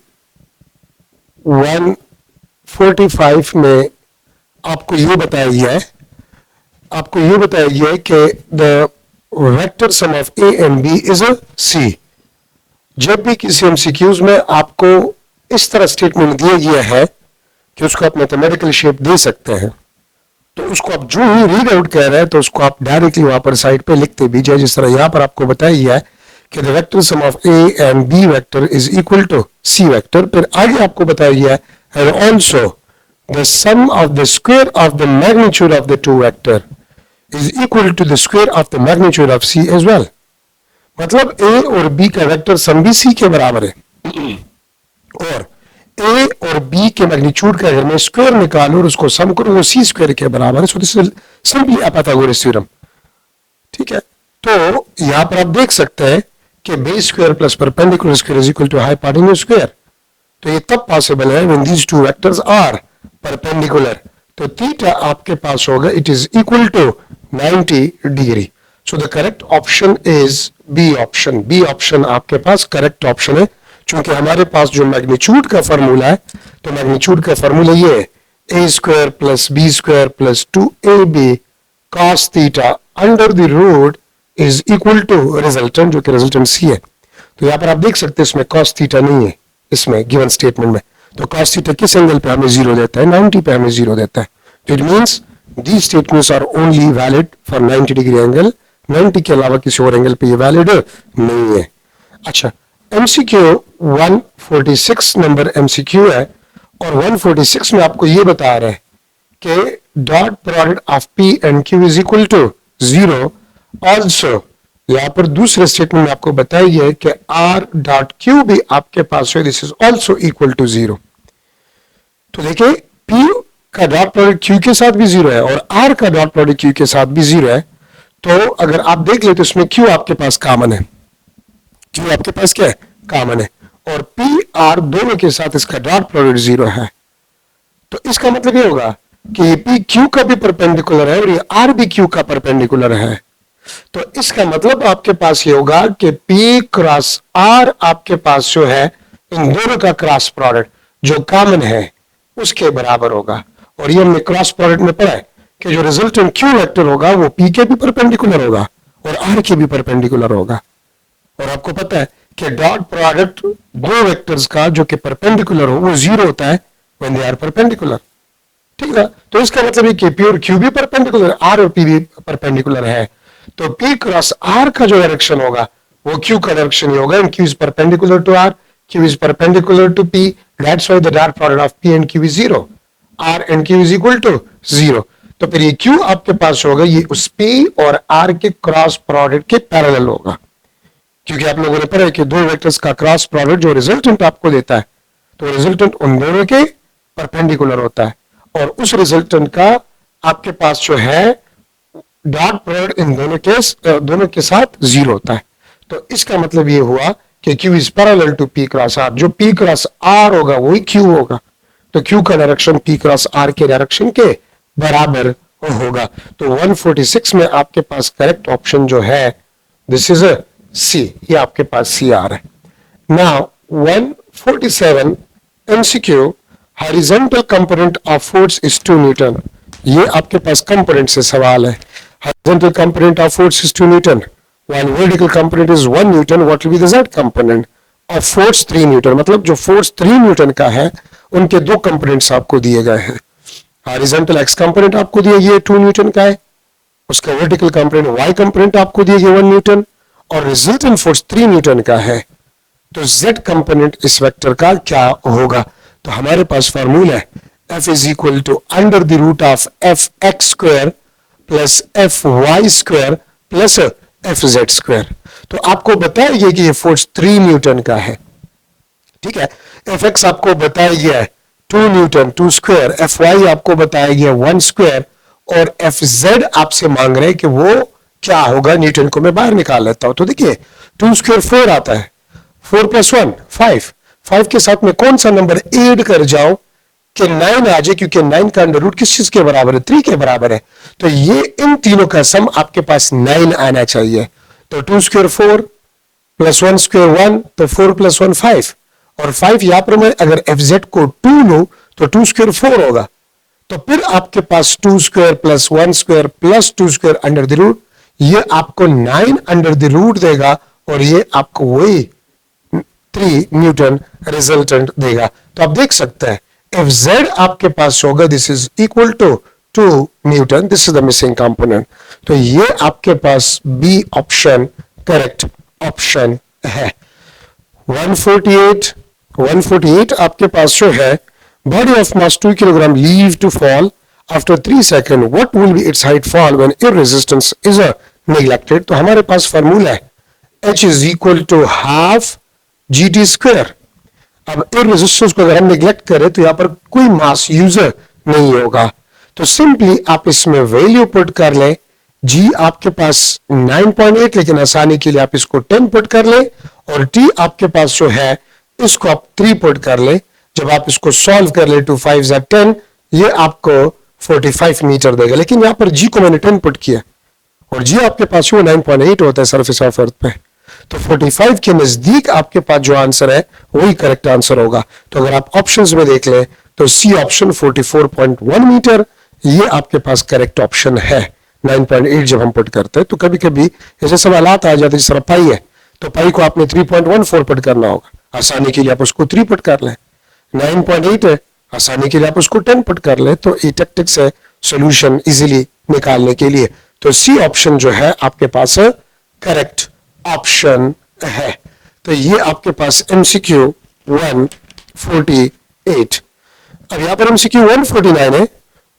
145 में आपको ये बताया गया है कि the vector sum of A and B is a C. जब भी किसी एमसीक्यूज में आपको इस तरह स्टेटमेंट दिया गया है कि उसको आप मैथमेटिकल शेप दे सकते हैं, तो उसको आप जो ही रीड आउट कह रहे हैं तो उसको आप डायरेक्टली वहां पर साइड पे लिखते भी जाए। जिस तरह यहां पर आपको बताया गया है कि the vector sum of A and B vector is equal to C vector. फिर आगे आपको बताया गया है and also the sum of the square of the magnitude of the two vector is equal to the square of the magnitude of C as well. मतलब A और B का vector sum भी सी के बराबर है, और ए और बी के मैग्नीट्यूड का अगर मैं स्क्वायर निकालूं और उसको सम करूं वो सी स्क्वायर के बराबर है। So this is simply a Pythagoras theorem. ठीक है, तो यहां पर आप देख सकते हैं कि base square plus perpendicular square is equal to hypotenuse square. तो ये तब पॉसिबल है when these two vectors are perpendicular. तो थीटा आपके पास होगा it is equal to 90 degree. So the correct option is B option. B option आपके पास करेक्ट ऑप्शन है, क्योंकि हमारे पास जो मैग्नीट्यूड का फॉर्मूला है, तो मैग्नीट्यूड का फॉर्मूला ये है A square plus B square plus 2ab cos theta under the root is equal to resultant, जो कि रिजल्टेंट सी है। तो यहां पर आप देख सकते हैं इसमें cos थीटा नहीं है इसमें गिवन स्टेटमेंट में। तो cos थीटा किस एंगल पे हमें 0 देता है? 90 पे हमें 0 देता है। तो it means these statements are only valid for 90 degree angle. 90 के अलावा किसी और एंगल पे ये वैलिड नहीं है। अच्छा, MCQ 146 नंबर MCQ है, और 146 में आपको ये बता रहा है कि dot product of P and Q is equal to 0। Also यहाँ पर दूसरे स्टेटमेंट में आपको बताया गया है कि R डॉट Q भी आपके पास है, this is also equal to 0। तो देखिए P का डॉट प्रोडक्ट Q के साथ भी 0 है और R का डॉट प्रोडक्ट Q के साथ भी 0 है। तो अगर आप देख ले तो इसमें Q आपके पास कॉमन है, Q आपके पास क्या है? कॉमन है, और P R दोनों के साथ इसका डॉट प्रोडक्ट 0 है। तो इसका मतलब ये होगा कि ये P Q का भी परपेंडिकुलर है और ये R भी Q का परपेंडिकुलर है। तो इसका मतलब आपके पास ये होगा कि P क्रॉस R आपके पास जो है इन दोनों का क्रॉस प्रोडक्ट जो कॉमन है उसके बराबर होगा। और ये हमने क्रॉस प्रोडक्ट में पढ़ा है कि जो रिजल्टेंट Q वेक्टर होगा वो P के भी परपेंडिकुलर होगा और R के भी परपेंडिकुलर होगा। और आपको पता है कि डॉट प्रोडक्ट दो वेक्टर्स का जो कि परपेंडिकुलर हो वो 0 होता है व्हेन दे आर परपेंडिकुलर। ठीक है, तो इसका मतलब है कि P और Q भी परपेंडिकुलर, R और P भी परपेंडिकुलर है। तो P क्रॉस R का जो डायरेक्शन होगा वो Q का डायरेक्शन ही होगा, and Q is perpendicular to R, Q is perpendicular to P, that's why the dot product of P and Q is 0, R and Q is equal to 0। तो फिर ये Q आपके पास होगा ये उस P और R के क्रॉस प्रोडक्ट के पैरेलल होगा, क्योंकि आप लोगों ने पढ़ा है कि दो वेक्टर्स का क्रॉस प्रोडक्ट जो रिजल्टेंट आपको देता है तो रिजल्टेंट उन दोनों के परपेंडिकुलर होता है, और उस रिजल्टेंट का आपके पास जो है डॉट प्रोडक्ट इन दोनों के साथ 0 होता है। तो इसका मतलब ये हुआ कि Q is parallel to P cross R। जो P क्रॉस R होगा वही Q होगा, तो Q का डायरेक्शन P क्रॉस R के डायरेक्शन के बराबर होगा। तो 146 में आपके पास करेक्ट ऑप्शन जो है दिस इज अ C, ये आपके पास C आ रहा है। Now 147 MCQ horizontal component of force is 2 Newton. ये आपके पास कंपोनेंट से सवाल है। Horizontal component of force is 2 Newton while vertical component is 1 Newton, what will be the Z component of force 3 Newton. मतलब जो फोर्स 3 न्यूटन का है उनके दो कंपोनेंट्स आपको दिए गए हैं। हॉरिजॉन्टल X कंपोनेंट आपको दिया गया 2 न्यूटन का है, उसका वर्टिकल कंपोनेंट Y कंपोनेंट आपको दिया गया 1 न्यूटन, और रिजल्टेंट फोर्स 3 न्यूटन का है। तो Z कंपोनेंट इस वेक्टर का क्या होगा? तो हमारे पास फार्मूला है F is equal to under the root of Fx square plus Fy square plus Fz square. तो आपको बताया गया कि ये फोर्स 3 न्यूटन का है। ठीक है, Fx आपको बताया गया है 2 न्यूटन 2 स्क्वायर, Fy आपको बताया गया 1 स्क्वायर, और Fz आपसे मांग रहे हैं कि वो क्या होगा। न्यूटन को मैं बाहर निकाल लेता हूं। तो देखिए 2 स्क्वायर 4 आता है, 4 प्लस 1 5, 5 के साथ में कौन सा नंबर ऐड कर जाओ कि 9 आ जाए, क्योंकि 9 का अंडर रूट किस चीज के बराबर है? 3 के बराबर है। तो ये इन तीनों का सम आपके पास 9 आना चाहिए। तो 2 स्क्वायर 4 प्लस 1 स्क्वायर 1, तो 4 प्लस 1 5, और 5 यहां पर मैं अगर FZ को 2 लूं तो 2 स्क्वायर 4 होगा। तो फिर आपके पास 2 square plus 1 square plus 2 square under the root, ये आपको 9 अंडर द रूट देगा, और ये आपको वही 3 न्यूटन रिजल्टेंट देगा। तो आप देख सकते हैं FZ आपके पास होगा, this is equal to 2 newton, this is the missing component. तो ये आपके पास बी ऑप्शन करेक्ट ऑप्शन है। 148 आपके पास जो है, body of mass 2 kilogram leave to fall after 3 seconds, what will be its height fall when air resistance is neglected? तो हमारे पास फार्मूला है H is equal to half GT square। अब एयर रेजिस्टेंस को अगर हम निगलेक्ट करें तो यहां पर कोई मास यूजर नहीं होगा, तो सिंपली आप इसमें वैल्यू पुट कर लें। G आपके पास 9.8, लेकिन आसानी के लिए आप इसको 10 पुट कर लें, और T आपके पास जो है इसको आप 3 पुट कर लें। जब आप इसको सॉल्व कर ले 2 5 या 10, ये आपको 45 मीटर देगा, लेकिन यहां पर G को मैंने 10 पुट किया, और G आपके पास वो 9.8 होता है सरफेस ऑफ अर्थ पे। तो 45 के नजदीक आपके पास जो आंसर है वही करेक्ट आंसर होगा। तो अगर आप ऑप्शंस में देख लें तो सी ऑप्शन 44.1 मीटर ये आपके पास करेक्ट ऑप्शन है। 9.8 जब हम पुट करते हैं तो कभी कभी ऐसे सवालात आ जाते हैं, जिस तरह पाई है तो पाई को आपने 3.14 पुट करना होगा, आसानी के लिए आप उसको 3 पुट कर लें। 9.8 है, आसानी के लिए आप उसको 10 पुट कर लें। तो ये टेक्टिक्स है सॉल्यूशन इजीली निकालने के लिए। तो सी ऑप्शन जो है आपके पास करेक्ट ऑप्शन है। तो ये आपके पास MCQ 148। अब यहां पर MCQ 149 है,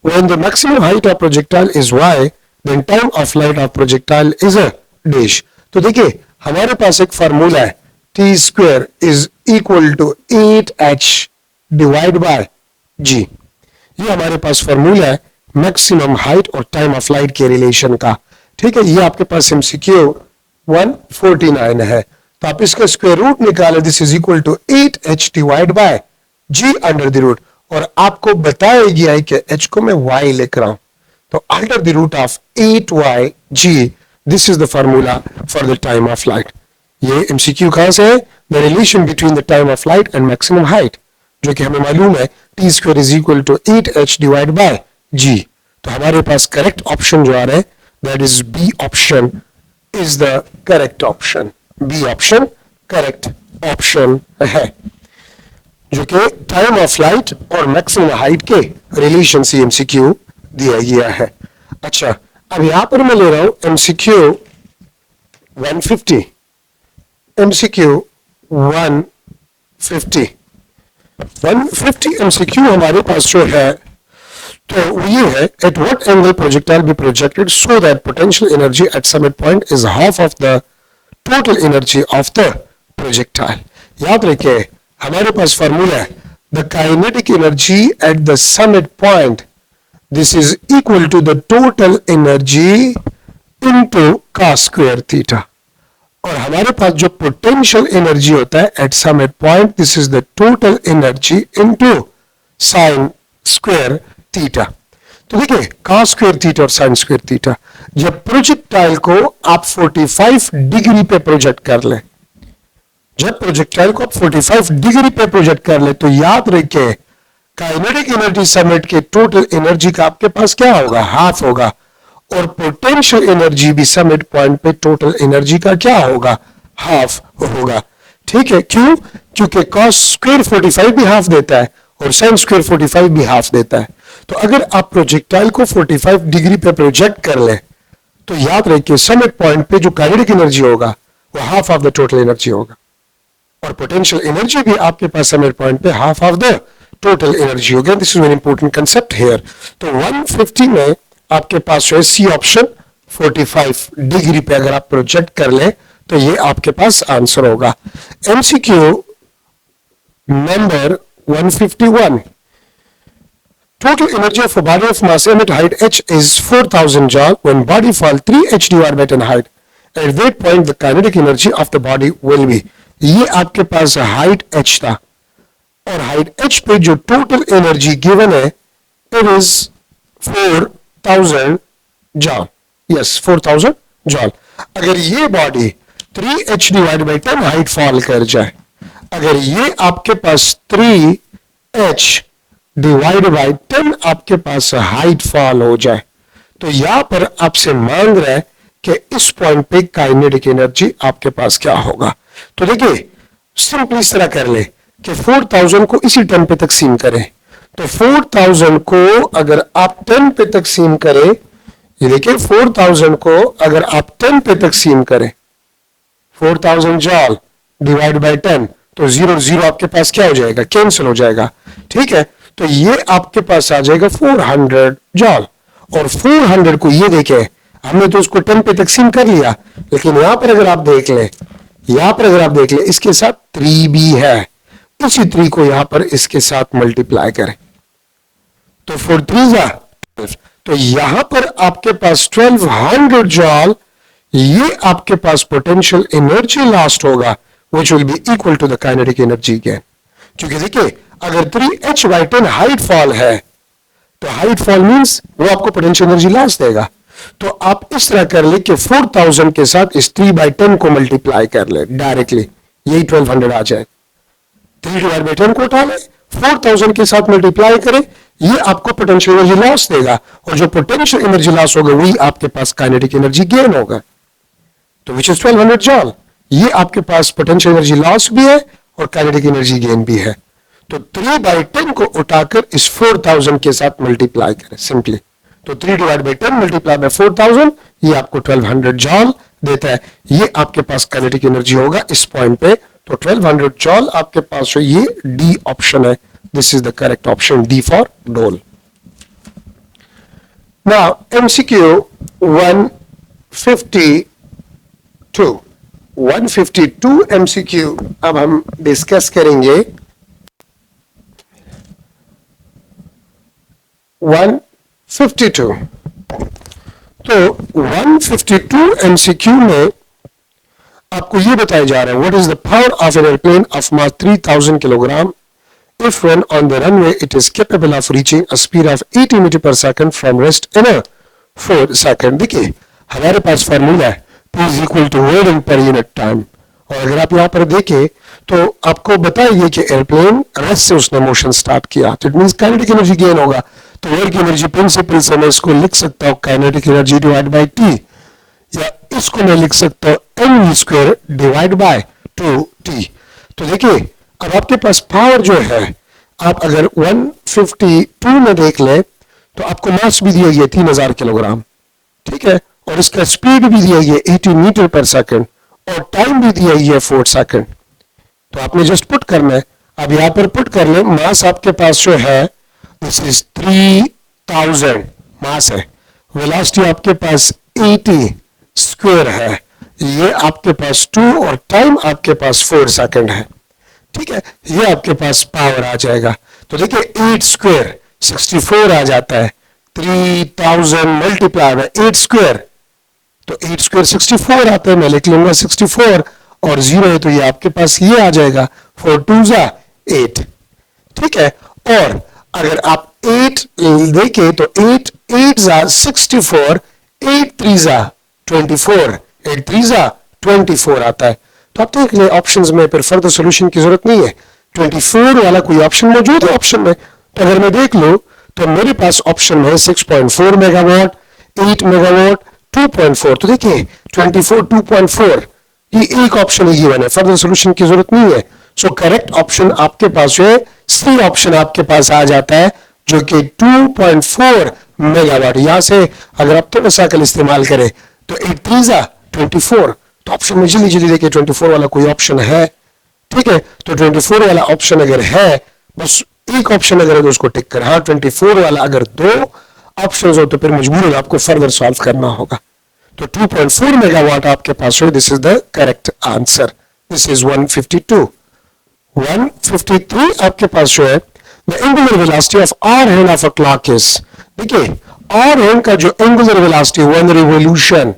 when the maximum height of projectile is y, then time of flight of projectile is a dash। तो देखिए हमारे पास एक फार्मूला है T square is equal to 8h divide by G। ये हमारे पास फार्मूला है मैक्सिमम हाइट और टाइम ऑफ फ्लाइट के रिलेशन का। ठीक है, ये आपके पास MCQ 149 है। तो आप इसका स्क्वायर रूट निकाले, this is equal to 8h divide by G under the root, और आपको बताया गया है कि h को मैं y लिख रहा हूं, तो under the root of 8yg, this is the formula for the time of flight. ये MCQ कहां से है? The relation between the time of flight and maximum height, जो कि हमें मालूम है T square is equal to 8h divide by G। तो हमारे पास करेक्ट ऑप्शन जो आ रहा है that is B option is the correct option. B option correct option है, जो कि टाइम ऑफ फ्लाइट और मैक्सिमम हाइट के रिलेशन से MCQ दिया गया है। अच्छा, अब यहां पर मैं ले रहा हूं MCQ 150। MCQ 150 MCQ हमारे पास जो है तो ये है, at what angle projectile be projected so that potential energy at summit point is half of the total energy of the projectile. याद रखिए हमारे पास फार्मूला है the kinetic energy at the summit point, this is equal to the total energy into cos square theta, और हमारे पास जो potential energy होता है at summit point, this is the total energy into sine square theta. तो देखिए cos square theta और sign square theta, जब प्रोजेक्टाइल को आप 45 डिग्री पे प्रोजेक्ट कर ले, जब प्रोजेक्टाइल को आप 45 डिग्री पे प्रोजेक्ट कर ले, तो याद रखिए काइनेटिक एनर्जी समिट के टोटल एनर्जी का आपके पास क्या होगा? हाफ होगा, और पोटेंशियल एनर्जी भी समिट पॉइंट पे टोटल एनर्जी का क्या होगा? हाफ होगा। ठीक है, क्यों? क्योंकि cos स्क्वायर 45 भी हाफ देता है और sin स्क्वायर 45 भी हाफ देता है। तो अगर आप प्रोजेक्टाइल को 45 डिग्री पे प्रोजेक्ट कर ले तो याद रखिए समिट पॉइंट पे जो काइनेटिक एनर्जी होगा वो half of the total energy होगा, और पोटेंशियल एनर्जी भी आपके पास समिट पॉइंट पे half of the total energy होगा। This is very important concept here. तो 150 में आपके पास जो है सी ऑप्शन 45 डिग्री पे अगर आप प्रोजेक्ट कर ले तो ये आपके पास आंसर होगा। MCQ number 151, total energy of a body of mass m at height h is 4000 joule when body fall 3h divided by 10 height, at that point the kinetic energy of the body will be। ये आपके पास height h था, और height h पे जो total energy given है it is 4000 जॉल। Yes 4000 जॉल। अगर ये body 3h divide by 10 height fall कर जाए, अगर ये आपके पास 3h डिवाइड बाई 10 आपके पास हाइट फॉल हो जाए, तो यहां पर आपसे मांग रहा है कि इस पॉइंट पे काइनेटिक एनर्जी आपके पास क्या होगा। तो देखिए सिंपली इस तरह कर ले कि 4000 को इसी 10 पे तकसीम करें, तो 4000 को अगर आप 10 पे तकसीम करें, ये देखिए 4000 को अगर आप 10 पे तकसीम करें, 4000 जॉल डिवाइड बाय 10, तो 0 0 आपके पास क्या हो जाएगा, कैंसिल हो जाएगा। ठीक है, तो ये आपके पास आ जाएगा 400 जॉल, और 400 को ये देखें हमने तो उसको 10 पे तकसीम कर लिया, लेकिन यहां पर अगर आप देख लें, यहां पर अगर आप देख लें इसके साथ 3 भी है, उसी 3 को यहां पर इसके साथ मल्टीप्लाई करें, तो 4 3 जा 12, तो यहां पर आपके पास 1200 जॉल ये आपके पास पोटेंशियल एनर्जी लास्ट होगा, which will be equal to the kinetic energy again। क्योंकि देखिए अगर 3h by 10 हाइट फॉल है, तो हाइट फॉल मींस वो आपको पोटेंशियल एनर्जी लास्ट देगा। तो आप इस तरह कर ले कि 4000 के साथ इस 3 by 10 को मल्टीप्लाई कर ले डायरेक्टली, यही 1200 आ जाए। 3 डिवाइड बाई 10 को उठा ले, 4000 के साथ मल्टीप्लाई करें, ये आपको पोटेंशियल एनर्जी लॉस देगा, और जो पोटेंशियल एनर्जी लॉस होगा वही आपके पास काइनेटिक एनर्जी गेन होगा, तो विच इज 1200 जॉल। ये आपके पास पोटेंशियल एनर्जी लॉस भी है और काइनेटिक एनर्जी गेन भी है। तो 3 बाई 10 को उठाकर इस 4000 के साथ मल्टीप्लाई करें सिंपली, तो 3 डिवाइड बाई 10 मल्टीप्लाई बाई 4000, ये आपको 1200 जॉल देता है। ये आपके पास काइनेटिक एनर्जी होगा इस पॉइंट पे, तो 1200 जॉल आपके पास है। ये डी ऑप्शन है, this is the correct option, D for डोल। नाउ एमसीक्यू 152 एमसीक्यू अब हम डिस्कस करेंगे। 152, तो 152 एमसीक्यू में आपको ये बताया जा रहा है, what is the power of an airplane of mass 3000 kilogram if when on the runway it is capable of reaching a speed of 80 metre पर second from rest in a 4 second. देखिए हमारे पास फार्मूला है P is equal to word per unit time, और अगर आप यहाँ पर देखें तो आपको बताइए कि एयरप्लेन रेस्ट से उसने मोशन स्टार्ट किया, तो it means kinetic energy gain होगा। तो वर्क की एनर्जी प्रिंसिपल से मैं इसको लिख सकता हूँ kinetic energy divide by T, या इसको मैं लिख सकता हूँ mv square divide by 2t। तो देखिए अब आपके पास पावर जो है, आप अगर 152 में देख ले तो आपको मास भी दिया गया 3000 किलोग्राम, ठीक है, और इसका स्पीड भी दिया गया 80 मीटर पर सेकंड, और टाइम भी दिया गया 4 सेकंड। तो आपने जस्ट पुट करना है, अब यहां पर पुट कर ले, मास आपके पास जो है दिस इज 3000 मास है, वेलोसिटी आपके पास 80 स्क्वायर है, ये आपके पास 2 और टाइम आपके पास 4 सेकंड है, ठीक है, ये आपके पास पावर आ जाएगा। तो देखिए 8 स्क्वायर 64 आ जाता है, 3000 मल्टीप्लाई बाय 8 स्क्वायर, तो 8 स्क्वायर 64 आता है, मैं लिख लूंगा 64 और 0 है तो ये आपके पास ये आ जाएगा 4 2 जा 8, ठीक है। और अगर आप 8 देखें तो 8 8 जा 64, 8 3 जा 24, 8 3 जा 24 आता है। तो आप देख ले ऑप्शंस में फिर फर्दर सॉल्यूशन की जरूरत नहीं है, 24 वाला कोई ऑप्शन मौजूद है ऑप्शन में, तो अगर मैं देख लूं तो मेरे पास ऑप्शन है 6.4 मेगावाट, 8 मेगावाट, 2.4। तो देखिए 24 2.4 ये एक ऑप्शन ही गिवन है, फर्दर सॉल्यूशन की जरूरत नहीं है। सो करेक्ट ऑप्शन आपके पास जो है सी ऑप्शन आपके पास आ जाता है, जो कि 2.4 मेगावाट। यहां से अगर आप थोड़ा सा कल इस्तेमाल करें तो 8 3 जा 24, तो ऑप्शन में जल्दी जल्दी देखिए 24 वाला कोई ऑप्शन है, ठीक है। तो 24 वाला ऑप्शन अगर है, बस एक ऑप्शन अगर है तो उसको टिक कर, हाँ 24 वाला अगर 2 ऑप्शंस हो तो फिर मजबूरन आपको फर्दर सॉल्व करना होगा। तो 2.4 मेगावाट आपके पास हो, this is the correct answer, this is 152। 153 आपके पास जो है, the angular velocity of hour hand of a clock is, देखिए आर हैंड का जो एंगुलर वेलोसिटी 1 रिवोल्यूशन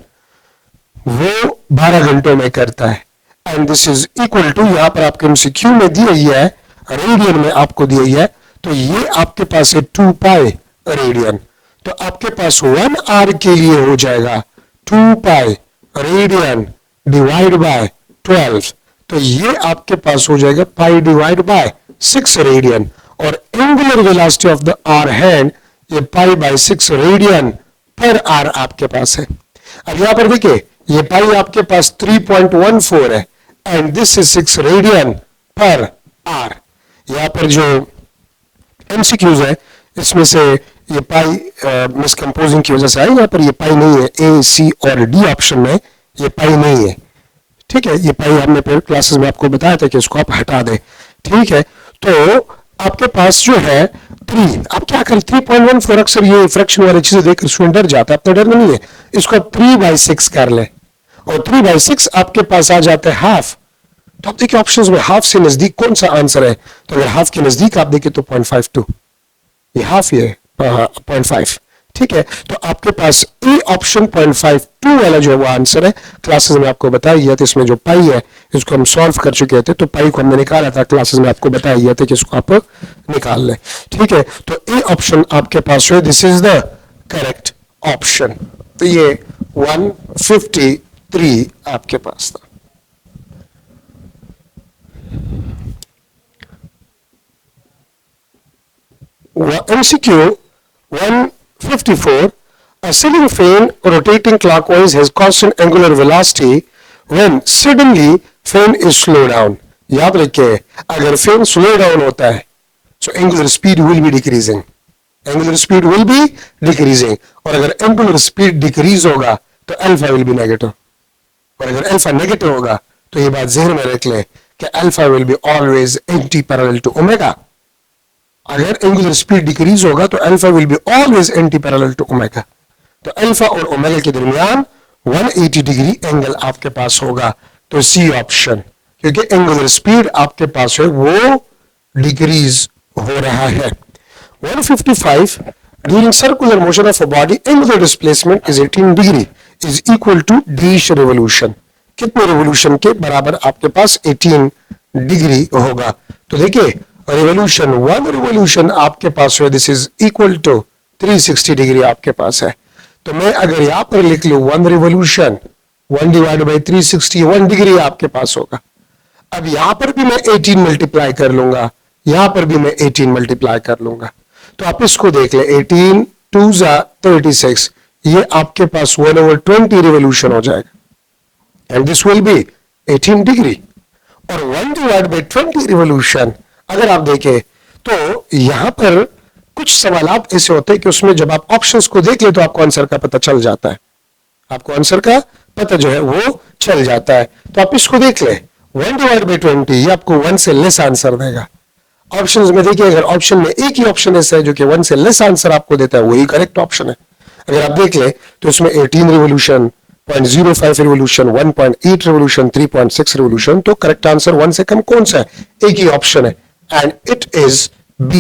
वो 12 घंटों में करता है, and this is equal to, यहां पर आपके एमसीक्यू में दिया गया है, रेडियन में आपको दिया गया है, तो ये आपके पास है 2 पाई रेडियन। तो आपके पास 1 आवर के लिए हो जाएगा 2 पाई रेडियन डिवाइड बाय 12, तो ये आपके पास हो जाएगा पाई डिवाइड बाय 6 रेडियन, और angular velocity of the hour hand ये pi by 6 radian per hour आपके पास है। अब यहां पर देखिए ये पाई आपके पास 3.14 है and this is 6 radian per are. यहां पर जो एमसीक्यूज है इसमें से ये पाई मिसकंपोजिंग की वजह से आई, यहां पर ये पाई नहीं है, ए सी और डी ऑप्शन में ये पाई नहीं है, ठीक है। ये पाई हमने पहले क्लासेस में आपको बताया था कि इसको आप हटा दें, ठीक है। तो आपके पास जो है 3, आप क्या करें 3.14, अक्सर ये फ्रैक्शन वाली चीजें देखकर स्टूडेंट डर जाता है, अपना डर नहीं है, इसको आप 3/6 कर ले और 3/6 आपके पास आ जाता है हाफ। तो आप देखिए ऑप्शंस में हाफ से नजदीक कौन सा आंसर है, तो अगर हाफ के नजदीक आप देखिए तो 0.52, ये हाफ ये 0.5, ठीक है। तो आपके पास ए ऑप्शन 0.52 वाला जो है वो आंसर है। क्लासेस में आपको बताया गया था, इसमें जो पाई है इसको हम सॉल्व कर चुके थे, तो पाई को हमने निकाला था, क्लासेस में आपको बताया गया था कि इसको आप निकाल लें, ठीक है। तो ए ऑप्शन आपके पास है, this is the correct option. तो ये 153 आपके पास था। MCQ 154, a ceiling fan rotating clockwise has constant angular velocity when suddenly fan is slow down। याद रखिए अगर फैन स्लो डाउन होता है so angular speed will be decreasing, angular speed will be decreasing, और अगर angular speed decrease होगा तो alpha will be negative, और अगर अल्फा नेगेटिव होगा तो ये बात जहन में रख लें कि alpha will be always anti parallel to omega. अगर एंगुलर स्पीड डिक्रीज होगा तो alpha will be always anti parallel to omega, तो अल्फा और ओमेगा के दरमियान 180 डिग्री एंगल आपके पास होगा, तो सी ऑप्शन, क्योंकि एंगुलर स्पीड आपके पास है वो डिक्रीज हो रहा है। 155, during circular motion of a body angular displacement is 18 degree is equal to dash revolution. कितने रिवोल्यूशन के बराबर आपके पास 18 डिग्री होगा, तो देखिए रिवोल्यूशन 1 रिवोल्यूशन आपके पास है, this is equal to 360 degree आपके पास है। तो मैं अगर यहां पर लिख लूं 1 रिवोल्यूशन 1 डिवाइड बाई 360 1 डिग्री आपके पास होगा। अब यहां पर भी मैं 18 मल्टीप्लाई कर लूंगा, यहां पर भी मैं 18 मल्टीप्लाई कर लूंगा, तो आप इसको देख ले 18 2 36, ये आपके पास 1/20 रिवोल्यूशन हो जाएगा and this will be 18 degree. और 1 डिवाइड बाई 20 रिवोल्यूशन अगर आप देखें तो यहां पर कुछ सवालात ऐसे होते हैं कि उसमें जब आप ऑप्शंस को देख ले तो आपको आंसर का पता चल जाता है, आपको आंसर का पता जो है वो चल जाता है। तो आप इसको देख ले 1 डिवाइड बाई 20 ये आपको 1 से लेस आंसर देगा। ऑप्शंस में देखिए अगर ऑप्शन में एक ही ऑप्शन ऐसा है जो कि 1 से लेस आंसर आपको देता है वही करेक्ट ऑप्शन है। अगर आप देख ले तो इसमें 18 रिवोल्यूशन 0.05 रिवोल्यूशन 1.8 रिवोल्यूशन 3.6 रिवोल्यूशन, तो करेक्ट आंसर 1 से कम कौन सा है, एक ही ऑप्शन है and it is B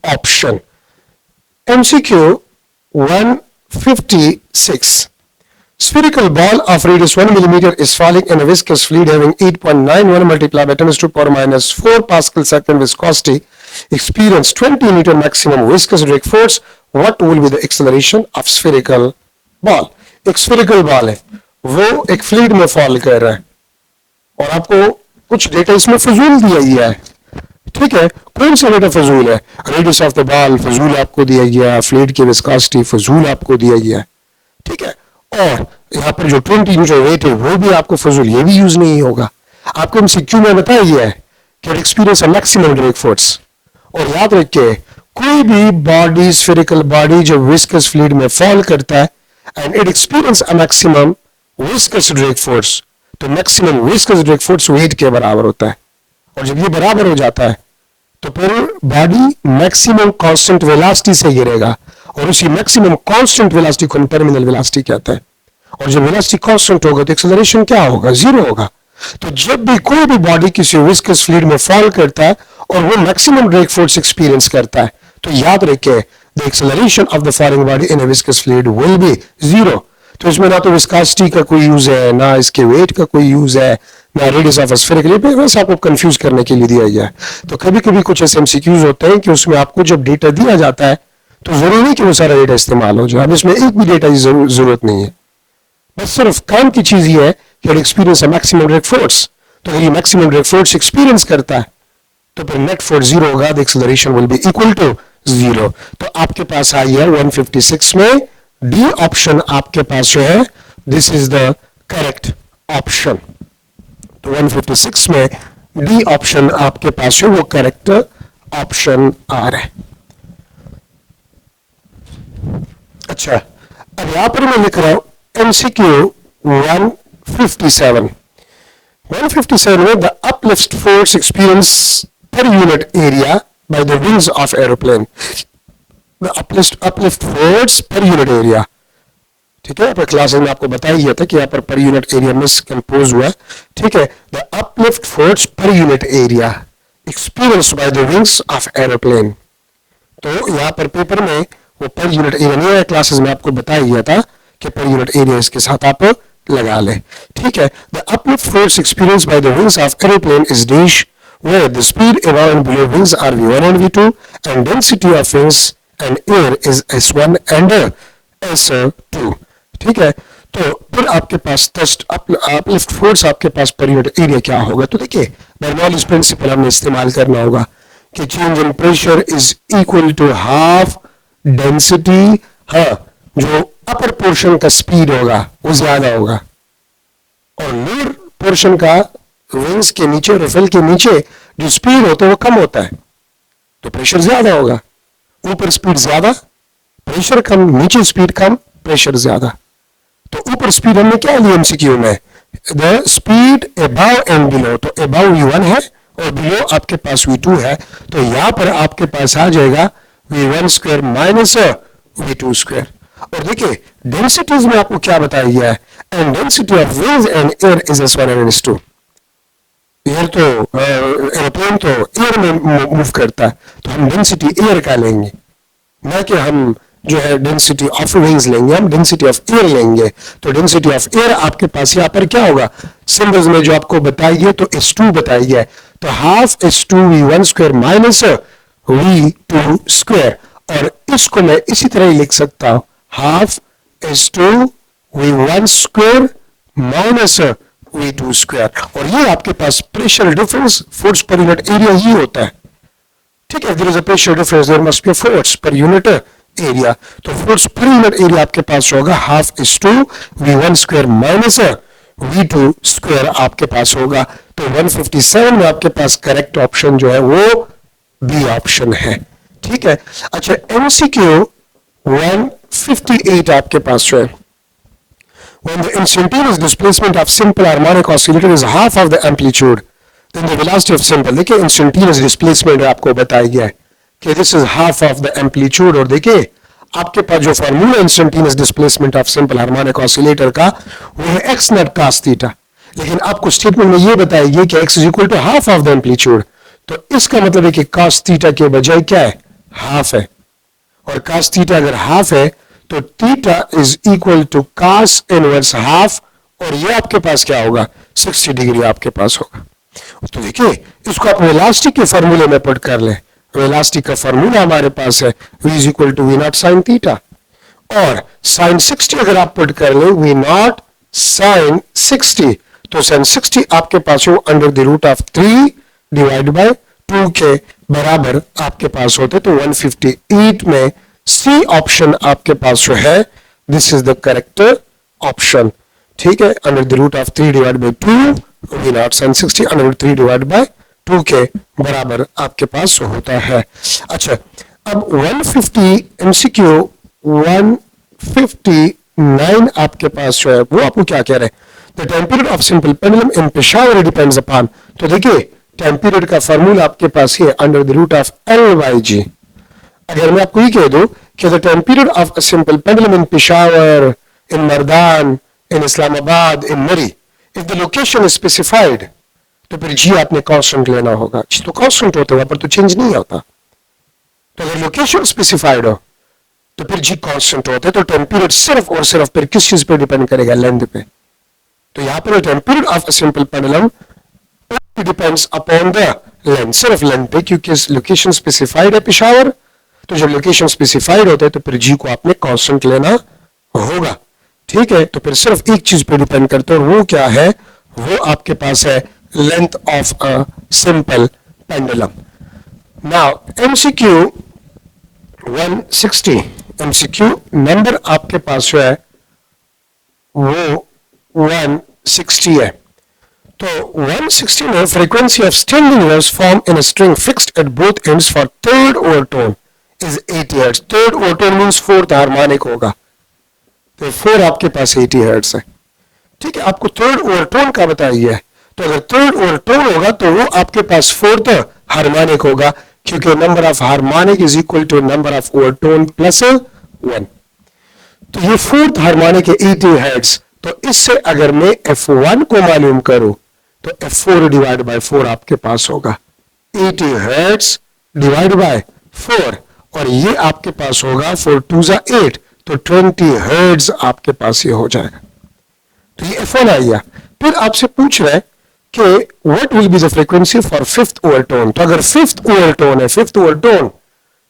option। MCQ 156, spherical ball of radius 1 millimeter is falling in a viscous fluid having 8.91 multiplied by 10⁻⁴ Pascal second viscosity, experience 20 Newton maximum viscous drag force, what will be the acceleration of spherical ball। एक spherical ball है वो एक fluid में fall कर रहा है और आपको कुछ डेटा इसमें फजूल दिया गया है, ठीक है। कौन सा डेटा फजूल है, रेडियस ऑफ द बॉल फजूल आपको दिया गया, फ्लूइड की विस्कोसिटी फजूल आपको दिया गया, ठीक है। और यहाँ पर जो 20 न्यूटन वेट है वो भी आपको फजूल, ये भी यूज नहीं होगा। आपको एमसीक्यू में बताया गया है कि एक्सपीरियंस मैक्सिमम ड्रैग फोर्स, और याद रखिए कोई भी बॉडी स्फेरिकल बॉडी जो विस्कस फ्लूइड में फॉल करता है and it experience a maximum viscous drag force, तो maximum viscous drag force weight के बराबर होता है, और जब ये बराबर हो जाता है तो फिर बॉडी मैक्सिमम कांस्टेंट वेलोसिटी से गिरेगा, और उसी मैक्सिमम कांस्टेंट वेलोसिटी को टर्मिनल वेलोसिटी कहते हैं, और जब वेलोसिटी कांस्टेंट होगा तो एक्सेलरेशन क्या होगा, 0 होगा। तो जब भी कोई भी बॉडी किसी विस्कस फ्लूइड में फॉल करता है और वो मैक्सिमम ड्रैग फोर्स एक्सपीरियंस करता है, तो याद रखिए the acceleration of the falling body in a viscous fluid will be 0। तो इसमें ना तो विस्कोसिटी का कोई यूज है, ना इसके वेट का कोई यूज है, ना रेडियस ऑफ स्फेरिकल, बस आपको कंफ्यूज करने के लिए दिया गया है। तो कभी कभी कुछ ऐसे एमसीक्यूज होते हैं कि उसमें आपको जब डेटा दिया जाता है तो जरूरी नहीं कि वो सारा डेटा इस्तेमाल हो जाए, अब इसमें एक भी डेटा की जरूरत नहीं है, बस सिर्फ काम की चीज ये है कि एक्सपीरियंस मैक्सिमम डायरेक्ट फोर्स, तो अगर ये मैक्सिमम डायरेक्ट फोर्स एक्सपीरियंस करता है तो फिर नेट फोर्स जीरो होगा, the acceleration will be equal to zero. तो आपके पास आई है 156 में डी ऑप्शन आपके पास जो है this is the correct option. तो 156 में डी ऑप्शन आपके पास जो वो करेक्ट ऑप्शन आ रहा है। अच्छा, अब यहां पर मैं लिख रहा हूं एमसीक्यू 157 में the uplift force experience per unit area by the wings of aeroplane, the uplift force per unit area। ठीक है, अपने क्लासेस में आपको बताया गया था कि यहाँ पर यूनिट एरिया में कंपोज हुआ है। ठीक है, the uplift force per unit area experience by the wings of aeroplane. तो यहाँ पर पेपर में वो पर यूनिट एरिया नहीं है, क्लासेस में आपको बताया गया था कि पर यूनिट एरिया इसके साथ आप लगा ले। ठीक है, the uplift force experience by the wings of aeroplane is dash where the speed above and below wings are v1 and v2 and density of wings and air is s1 and s2। ठीक है, तो फिर आपके पास thrust uplift force आपके पास पर unit area क्या होगा। तो देखिए बर्नौलीज प्रिंसिपल हमने इस्तेमाल करना होगा कि change in pressure is equal to half density. हाँ, जो अपर पोर्शन का स्पीड होगा वो ज्यादा होगा और लोअर पोर्शन का विंग्स के नीचे रफेल के नीचे जो स्पीड होता है वो कम होता है, तो प्रेशर ज्यादा होगा। ऊपर स्पीड ज्यादा, प्रेशर कम, नीचे स्पीड कम, प्रेशर ज्यादा। तो ऊपर स्पीड हमने क्या लिया एमसीक्यू में, the speed above and below. तो अबव v1 है और बिलो आपके पास v2 है, तो यहां पर आपके पास आ जाएगा v1 square minus v2 square. और देखिए डेंसिटीज में आपको क्या बताया गया है, and density of wings and air is s1 and s2। Air तो एयरप्लेन तो एयर में मूव करता है, तो हम डेंसिटी एयर का लेंगे, ना कि हम जो है डेंसिटी ऑफ विंग्स लेंगे, हम डेंसिटी ऑफ एयर लेंगे। तो डेंसिटी ऑफ एयर आपके पास यहाँ पर क्या होगा, सिंबल्स में जो आपको बताइए तो s2 बताइए है, तो half s2 v1 square minus v2 square. और इसको मैं इसी तरह ही लिख सकता हूं, half s2 v1 square minus v2 square. और ये आपके पास pressure difference force per unit area ही होता है। ठीक है, there is a pressure difference, there must be a force per unit area. तो फोर्स पर यूनिट एरिया आपके पास होगा half s2 v1 square minus v2 square आपके पास होगा। तो 157 में आपके पास करेक्ट ऑप्शन जो है वो बी ऑप्शन है। ठीक है, अच्छा एमसीक्यू 158 आपके पास जो है, when the instantaneous displacement of simple harmonic oscillator is half of the amplitude, then the velocity of simple। देखिए instantaneous displacement आपको बताया गया है कि this is half of the amplitude। और देखिए आपके पास जो formula instantaneous displacement of simple harmonic oscillator का वो है x नॉट cos थीटा, लेकिन आपको स्टेटमेंट में ये बताया गया कि x is equal to half of the amplitude। तो इसका मतलब है कि cos थीटा के बजाय क्या है, हाफ है, और cos थीटा अगर हाफ है तो theta is equal to cos inverse half, और ये आपके पास क्या होगा 60 डिग्री आपके पास होगा। तो देखिए इसको आप वेलोसिटी के फॉर्मूले में पुट कर ले, वेलोसिटी का फॉर्मूला हमारे पास है v is equal to v naught sine theta, और साइन 60 अगर आप पुट कर ले v नॉट साइन 60, तो साइन 60 आपके पास हो under the root of 3 divide by 2 के बराबर आपके पास होते। तो 158 में सी ऑप्शन आपके पास जो है this is the correct option. ठीक है, under the root of 3 divide by 2 v naught sine 60 under root 3 divide by 2 के बराबर आपके पास होता है। अच्छा, अब 150 एमसीक्यू 159 आपके पास जो है वो आपको क्या कह रहे हैं, the time period of simple pendulum in Peshawar depends upon. तो देखिए टाइम पीरियड का फॉर्मूला आपके पास ही है under the root of L by G. अगर मैं आपको ये कह दूं कि the time period of a simple pendulum in Peshawar, in Mardan, in Islamabad, in Murree, if the location is specified, तो फिर जी आपने कांस्टेंट लेना होगा। जी तो कांस्टेंट होता है, वहां पर तो चेंज नहीं होता। तो अगर लोकेशन स्पेसिफाइड हो तो फिर जी कांस्टेंट होता है। तो टाइम पीरियड सिर्फ और सिर्फ फिर किस चीज पे डिपेंड करेगा, लेंथ पे। तो यहां पर time period of a simple pendulum depends upon the length, सिर्फ लेंथ पे, क्योंकि लोकेशन स्पेसिफाइड है पेशावर। तो जब लोकेशन स्पेसिफाइड होता है तो फिर जी को आपने कांस्टेंट लेना होगा। ठीक है, तो फिर सिर्फ एक चीज पे डिपेंड करते हैं और वो क्या है, वो आपके पास है length of a simple pendulum. Now MCQ 160, MCQ number आपके पास जो है वो 160 है। तो 160 में frequency of standing waves form in a string fixed at both ends for third overtone is 80 hertz. Third overtone means fourth harmonic होगा, तो 4 आपके पास 80 हर्ट्ज है। ठीक है, आपको थर्ड ओवरटोन का बताइए, तो अगर थर्ड ओवरटोन होगा तो वो आपके पास फोर्थ हार्मोनिक होगा, क्योंकि number of harmonic is equal to number of overtone plus 1। तो ये फोर्थ हार्मोनिक है 80 हर्ट्ज। तो इससे अगर मैं F1 को मालूम करूं तो F4 डिवाइड बाय 4 आपके पास होगा, 80 हर्ट्ज डिवाइड बाय 4, और ये आपके पास होगा 4 2 जा 8, तो 20 हर्ट्ज आपके पास ये हो जाएगा। तो ये F1 आ गया। फिर आपसे पूछ रहा है कि what will be the frequency for fifth overtone. तो अगर फिफ्थ ओवरटोन है, फिफ्थ ओवरटोन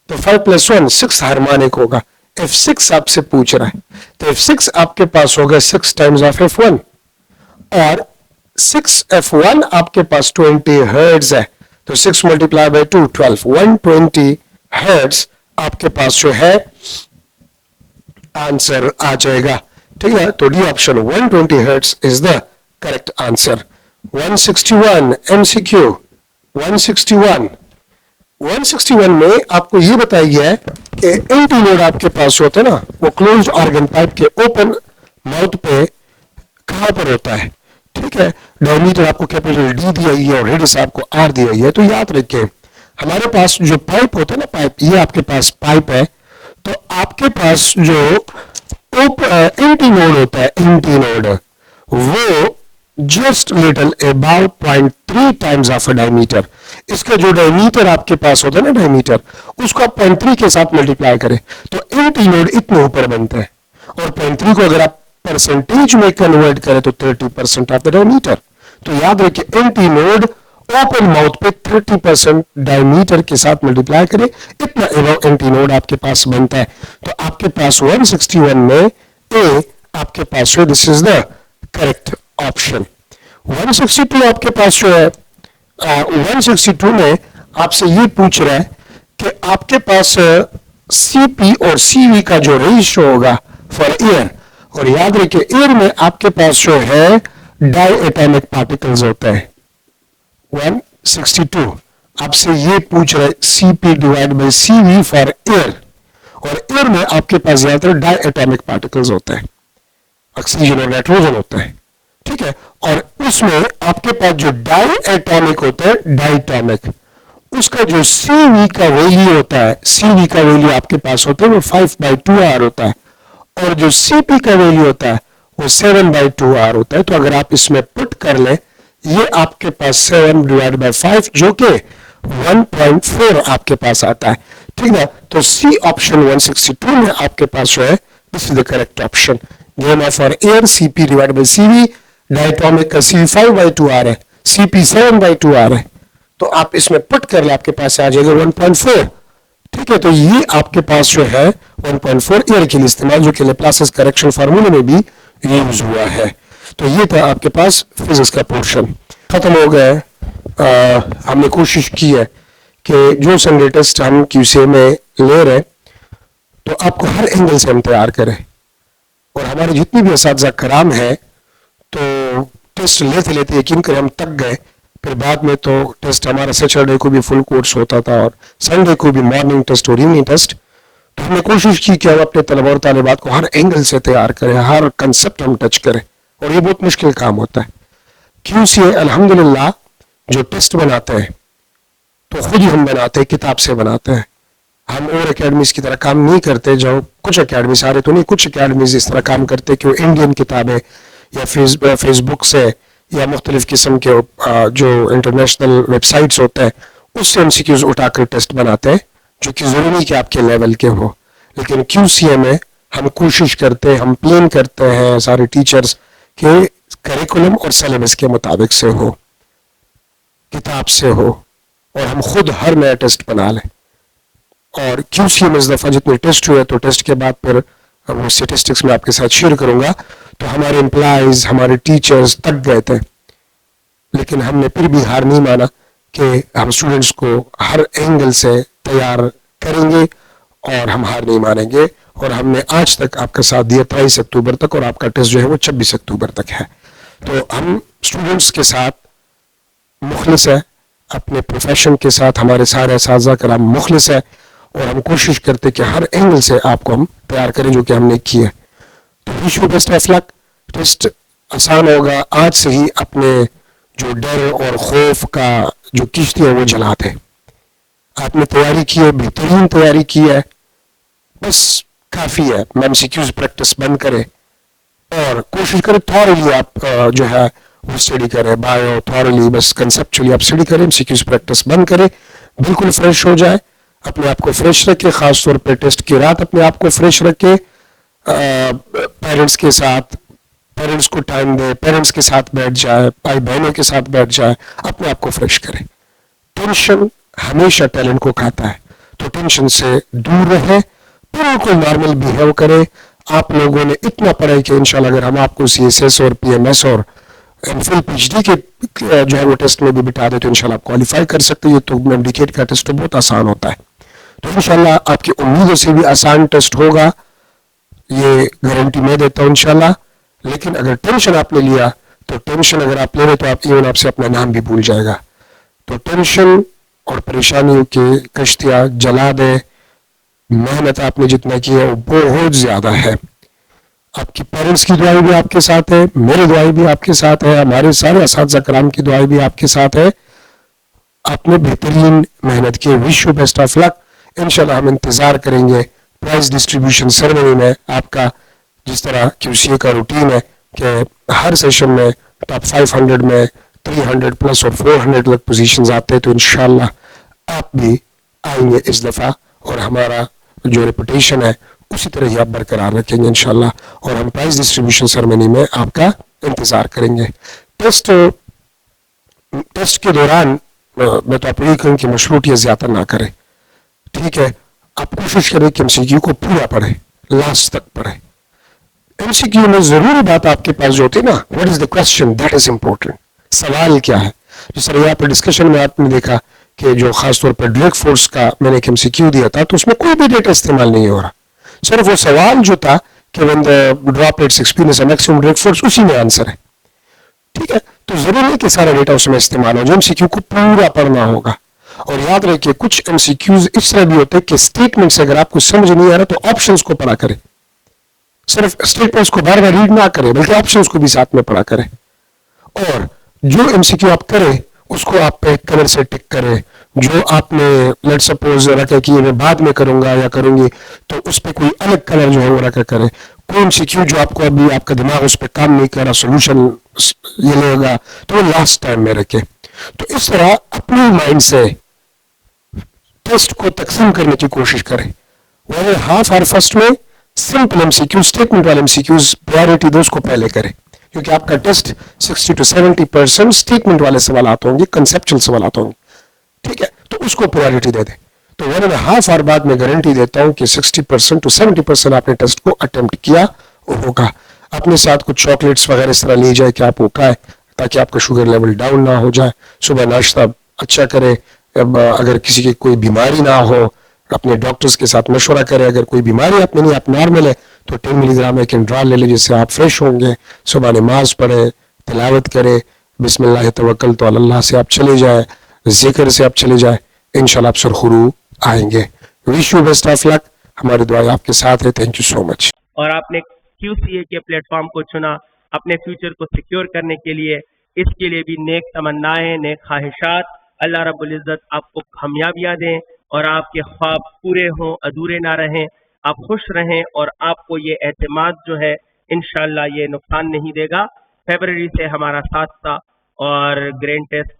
तो 5 + 1 6 हार्मोनिक होगा। F6 आपसे पूछ रहा है, तो F6 आपके पास होगा 6 टाइम्स ऑफ F1, और 6 F1 आपके पास 20 हर्ट्ज है, तो 6 मल्टीप्लाई बाय 2 12, 120 हर्ट्ज आपके पास जो है आंसर आ जाएगा। ठीक है, तो D option 120 hertz is the correct answer. 161 MCQ 161 में आपको ये बताया गया है कि एंटीनोड आपके पास होता है ना, वो क्लोज्ड ऑर्गन पाइप के ओपन माउथ पे कहां पर होता है। ठीक है, डायमीटर आपको कैपिटल डी दिया है और रेडियस आपको आर दिया है। तो याद रखिए, हमारे पास जो पाइप होता है ना, पाइप, ये आपके पास पाइप है, तो आपके पास जो एंटीनोड होता है, एंटीनोड वो just little about 0.3 times of a diameter. इसका जो डायमीटर आपके पास होता है ना, डायमीटर, उसको आप 0.3 के साथ मल्टीप्लाई करें तो एंटीनोड इतने ऊपर बनता है, और 0.3 को अगर आप परसेंटेज में कन्वर्ट करें तो 30% ऑफ द डायमीटर। तो याद रखिए, एंटीनोड ओपन माउथ पे 30% डायमीटर के साथ मल्टीप्लाई करें, इतना एबव एंटीनोड आपके पास बनता है। तो आपके पास 161 में ए आपके पास है, this is the correct option. 162 आपके पास जो है, 162 में आपसे ये पूछ रहा है कि आपके पास सीपी और सीवी का जो रेशियो होगा फॉर एयर, और याद रखिए एयर में आपके पास जो है डाई एटॉमिक पार्टिकल्स होता है। 162 आपसे ये पूछ रहा है CP divide by CV for air, और एयर में आपके पास ज्यादातर डाई एटॉमिक पार्टिकल्स होता है, ऑक्सीजन और नाइट्रोजन होता है। ठीक है, और उसमें आपके पास जो डाई एटॉमिक होता है, डाइटॉमिक, उसका जो सीवी का वैल्यू होता है, सीवी का वैल्यू आपके पास होता है वो 5/2r होता है, और जो सीपी का वैल्यू होता है वो 7/2r होता है। तो अगर आप इसमें पुट कर ले, ये आपके पास 7 डिवाइड बाय 5 जो कि 1.4 आपके पास आता है। ठीक है, तो सी ऑप्शन 162 में आपके पास जो है, this is the correct option. Game for air CP divide by CV, diatomic का सी 5/2r है, सीपी 7/2r है, तो आप इसमें पुट कर ले, आपके पास आ जाएगा 1.4। ठीक है, तो ये आपके पास जो है 1.4 एयर के लिए इस्तेमाल, जो कि लेप्लास करेक्शन फार्मूले में भी यूज हुआ है। तो ये था आपके पास फिजिक्स का पोर्शन, खत्म हो गया है। हमने कोशिश की है कि जो संडे टेस्ट हम क्यूसीए में ले रहे, तो आपको हर एंगल से हम तैयार करें, और हमारे जितनी भी असातिज़ा कराम है, तो टेस्ट लेते लेते यकीन करें हम तक गए। फिर बाद में तो टेस्ट हमारा सैटरडे को भी फुल कोर्स होता था, और संडे को भी मॉर्निंग टेस्ट और इवनिंग टेस्ट। तो हमने कोशिश की कि हम अपने तलबा और तालिबात को हर एंगल से तैयार करें, हर कंसेप्ट हम टच करें, और ये बहुत मुश्किल काम होता है। क्यूसीए अल्हम्दुलिल्लाह जो टेस्ट बनाते हैं तो खुद ही हम बनाते हैं, किताब से बनाते हैं। हम और अकेडमीज की तरह काम नहीं करते, जो कुछ अकेडमी सारे तो नहीं, कुछ अकेडमीज इस तरह काम करते कि वो इंडियन किताबें या फेसबुक से या मुख्तलिफ किस्म के जो इंटरनेशनल वेबसाइट्स होते हैं उससे एमसीक्यूज उठाकर टेस्ट बनाते हैं, जो कि जरूरी नहीं कि आपके लेवल के हो। लेकिन क्यूसीए में हम कोशिश करते हैं, हम प्लान करते हैं सारे टीचर्स के करिकुलम और सिलेबस के मुताबिक से हो, किताब से हो, और हम खुद हर नया टेस्ट बना लें। और क्यूसीए में इस दफ़ा जितने टेस्ट हुए, तो टेस्ट के बाद फिर वो स्टेटिस्टिक्स में आपके साथ शेयर करूंगा, तो हमारे एम्प्लॉयज, हमारे टीचर्स थक गए थे, लेकिन हमने फिर भी हार नहीं माना कि हम स्टूडेंट्स को हर एंगल से तैयार करेंगे और हम हार नहीं मानेंगे। और हमने आज तक आपका साथ दिया 23 अक्टूबर तक, और आपका टेस्ट जो है वो 26 अक्टूबर तक है। तो हम स्टूडेंट्स के साथ मुखलिस है, अपने प्रोफेशन के साथ हमारे सारे असातिज़ा कराम मुखलिस है, और हम कोशिश करते कि हर एंगल से आपको हम तैयार करें, जो कि हमने किया है। तो wish you best of luck. Test आसान होगा, आज से ही अपने जो डर और खौफ का जो किश्ती है वो जला दे। आपने तैयारी की है, बेहतरीन तैयारी की है, बस काफ़ी है। एमसीक्यूज प्रैक्टिस बंद करें और कोशिश करें थॉरली आप जो है वो स्टडी करें, बायो थॉरली, बस कंसेप्चुअली आप स्टडी करें, एमसीक्यूज प्रैक्टिस बंद करें, बिल्कुल फ्रेश हो जाए, अपने आप को फ्रेश रखें, खासतौर पर टेस्ट की रात अपने आप को फ्रेश रखें, पेरेंट्स के साथ, पेरेंट्स को टाइम दे, पेरेंट्स के साथ बैठ जाए, भाई बहनों के साथ बैठ जाए, अपने आप को फ्रेश करें। टेंशन हमेशा टैलेंट को खाता है, तो टेंशन से दूर रहे, बिल्कुल नॉर्मल बिहेव करें। आप लोगों ने इतना पढ़ा है कि इंशाल्लाह अगर हम आपको सीएसएस और पीएमएस और एमफिल पीएचडी के जो है वो टेस्ट में भी बिठा दे तो इंशाल्लाह आप क्वालिफाई कर सकते हैं। ये तो मेडिकेट का टेस्ट तो बहुत आसान होता है, तो इंशाल्लाह आपकी उम्मीदों से भी आसान टेस्ट होगा, ये गारंटी मैं देता हूँ इंशाल्लाह। लेकिन अगर टेंशन आपने लिया, तो टेंशन अगर आप ले रहे तो आप इवन आपसे अपना नाम भी भूल जाएगा। तो टेंशन और परेशानियों की कश्तियाँ जला दे। मेहनत आपने जितना की है वो बहुत ज्यादा है। आपकी पेरेंट्स की दुआएं भी आपके साथ है, मेरी दुआएं भी आपके साथ है, हमारे सारे असातिज़ा कराम की दुआएं भी आपके साथ है। आपने बेहतरीन मेहनत की, wish you best of luck. इंशाल्लाह हम इंतजार करेंगे प्राइज डिस्ट्रीब्यूशन सेरेमनी में आपका, जिस तरह QCA का रूटीन है कि हर सेशन में टॉप 500 में 300 प्लस और 400 तक पोजीशंस आते हैं, तो इंशाल्लाह आप भी आएंगे इस दफ़ा, और हमारा जो रेपुटेशन है उसी तरह ही आप बरकरार रखेंगे इंशाल्लाह, और हम प्राइज डिस्ट्रीब्यूशन सेरेमनी में आपका इंतजार करेंगे। टेस्ट के दौरान मैं तो आपको यही कहूँ कि मशरूतियत ज़्यादा ना करें, ठीक है। आप कोशिश करें कि MCQ को पूरा पढ़े, लास्ट तक पढ़े। MCQ में जरूरी बात आपके पास जो होती है ना, what is the question, that is important. सवाल क्या है, जिस तरह यहाँ पर डिस्कशन में आपने देखा कि जो खासतौर पर ड्रग फोर्स का मैंने एक MCQ दिया था, तो उसमें कोई भी डेटा इस्तेमाल नहीं हो रहा, सिर्फ वो सवाल जो था कि when the droplets experience a maximum drug force, उसी में आंसर है, ठीक है। तो जरूरी है कि सारा डेटा उसमें इस्तेमाल हो, जो MCQ को पूरा पढ़ना होगा। और याद रखिए कुछ MCQs इस तरह भी होते हैं कि स्टेटमेंट से अगर आपको समझ नहीं आ रहा तो ऑप्शंस को पढ़ा करें, सिर्फ स्टेटमेंट्स को बार बार रीड ना करें, बल्कि ऑप्शंस को भी साथ में पढ़ा करें। और जो MCQ आप करें उसको आप पे कलर से टिक करें। जो आपने लेट सपोज रखा कि ये मैं बाद में करूंगा या करूंगी, तो उस पर कोई अलग कलर जो है वो रखा करें। कोई MCQ जो आपको अभी आपका दिमाग उस पर काम नहीं कर रहा, सोल्यूशन ये लेगा, तो वो लास्ट टाइम में रखे। तो इस तरह अपनी माइंड से टेस्ट को तकसीम करने की कोशिश करें। वन हाफ और फर्स्ट में सिंपल MCQ, स्टेटमेंट वाले MCQs प्रायोरिटी दो, उसको पहले करें, क्योंकि आपका टेस्ट 60 to 70% स्टेटमेंट वाले सवाल होंगे, कंसेप्चुअल सवाल होंगे, ठीक है। तो उसको प्रायोरिटी दे दे। तो 1.5 आवर बाद में गारंटी देता हूं कि 60% to 70% आपने टेस्ट को अटेम्प्ट किया होगा। अपने साथ कुछ चॉकलेट्स वगैरह इस तरह ले जाए कि आप वो खाएं, ताकि आपका शुगर लेवल डाउन ना हो जाए। सुबह नाश्ता अच्छा करें, अगर किसी की कोई बीमारी ना हो अपने डॉक्टर्स के साथ मशवरा करें। अगर कोई बीमारी आप में नहीं, आप नॉर्मल है, तो 10 मिलीग्राम एक इंड्राल ले लें, जिससे आप फ्रेश होंगे। सुबह नमाज पढ़े, तिलावत करें, बिस्मिल्लाह तवक्कल तो अल्लाह से आप चले जाए, जिक्र से आप चले जाए, इंशाल्लाह आप सुरखुरू आएंगे। Wish you best of luck, हमारी दुआ आपके साथ है। Thank you so much. और आपने QCA के प्लेटफॉर्म को चुना अपने फ्यूचर को सिक्योर करने के लिए। इसके लिए भी नेक तमन्नाएं, नेक ख्वाहिशात। अल्लाह रब्बुल इज़्ज़त आपको कामयाबियां दें और आपके ख्वाब पूरे हों, अधूरे ना रहें, आप खुश रहें, और आपको ये एतमाद जो है इंशाल्लाह ये नुकसान नहीं देगा। फरवरी से हमारा साथ था, और ग्रैंड टेस्ट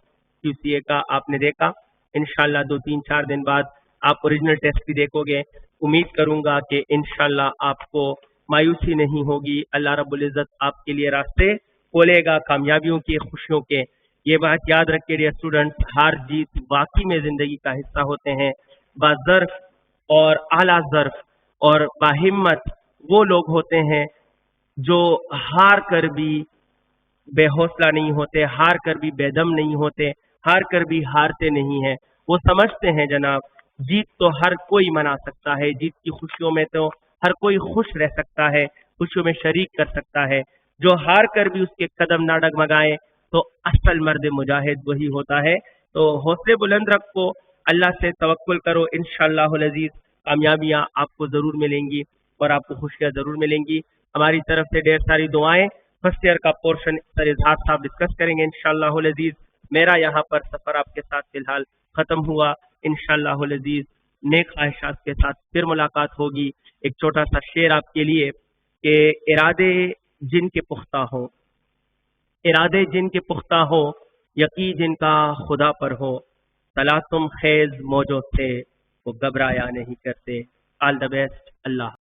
QCA का आपने देखा। इंशाल्लाह 2-3-4 दिन बाद आप ओरिजिनल टेस्ट भी देखोगे। उम्मीद करूंगा कि इंशाल्लाह आपको मायूसी नहीं होगी। अल्लाह रब्बुल इज़्ज़त आपके लिए रास्ते खोलेगा कामयाबियों के, खुशियों के। ये बात याद रखिए डियर स्टूडेंट्स, हार जीत वाकई में ज़िंदगी का हिस्सा होते हैं। बाज़र्फ और आला ज़र्फ और बाहिम्मत वो लोग होते हैं जो हार कर भी बेहौसला नहीं होते, हार कर भी बेदम नहीं होते, हार कर भी हारते नहीं हैं। वो समझते हैं जनाब, जीत तो हर कोई मना सकता है, जीत की खुशियों में तो हर कोई खुश रह सकता है, खुशियों में शरीक कर सकता है। जो हार कर भी उसके कदम ना डगमगाए तो असल मर्द मुजाहिद वही होता है। तो हौसले बुलंद रखो, अल्लाह से तवक्कुल करो, इंशाअल्लाहुल अजीज कामयाबियां आपको जरूर मिलेंगी और आपको खुशियां जरूर मिलेंगी। हमारी तरफ से ढेर सारी दुआएं। फर्स्ट ईयर का पोर्शन सर इजहार साहब डिस्कस करेंगे इंशाअल्लाहुल अजीज। मेरा यहाँ पर सफर आपके साथ फिलहाल खत्म हुआ। इंशाअल्लाहुल अजीज नेक ख्वाहिशात के साथ फिर मुलाकात होगी। एक छोटा सा शेर आपके लिए कि इरादे जिनके पुख्ता हो, इरादे जिनके पुख्ता हो, यकीन जिनका खुदा पर हो, तलातुम खेज मौजों से वो घबराया नहीं करते। All the best. अल्लाह।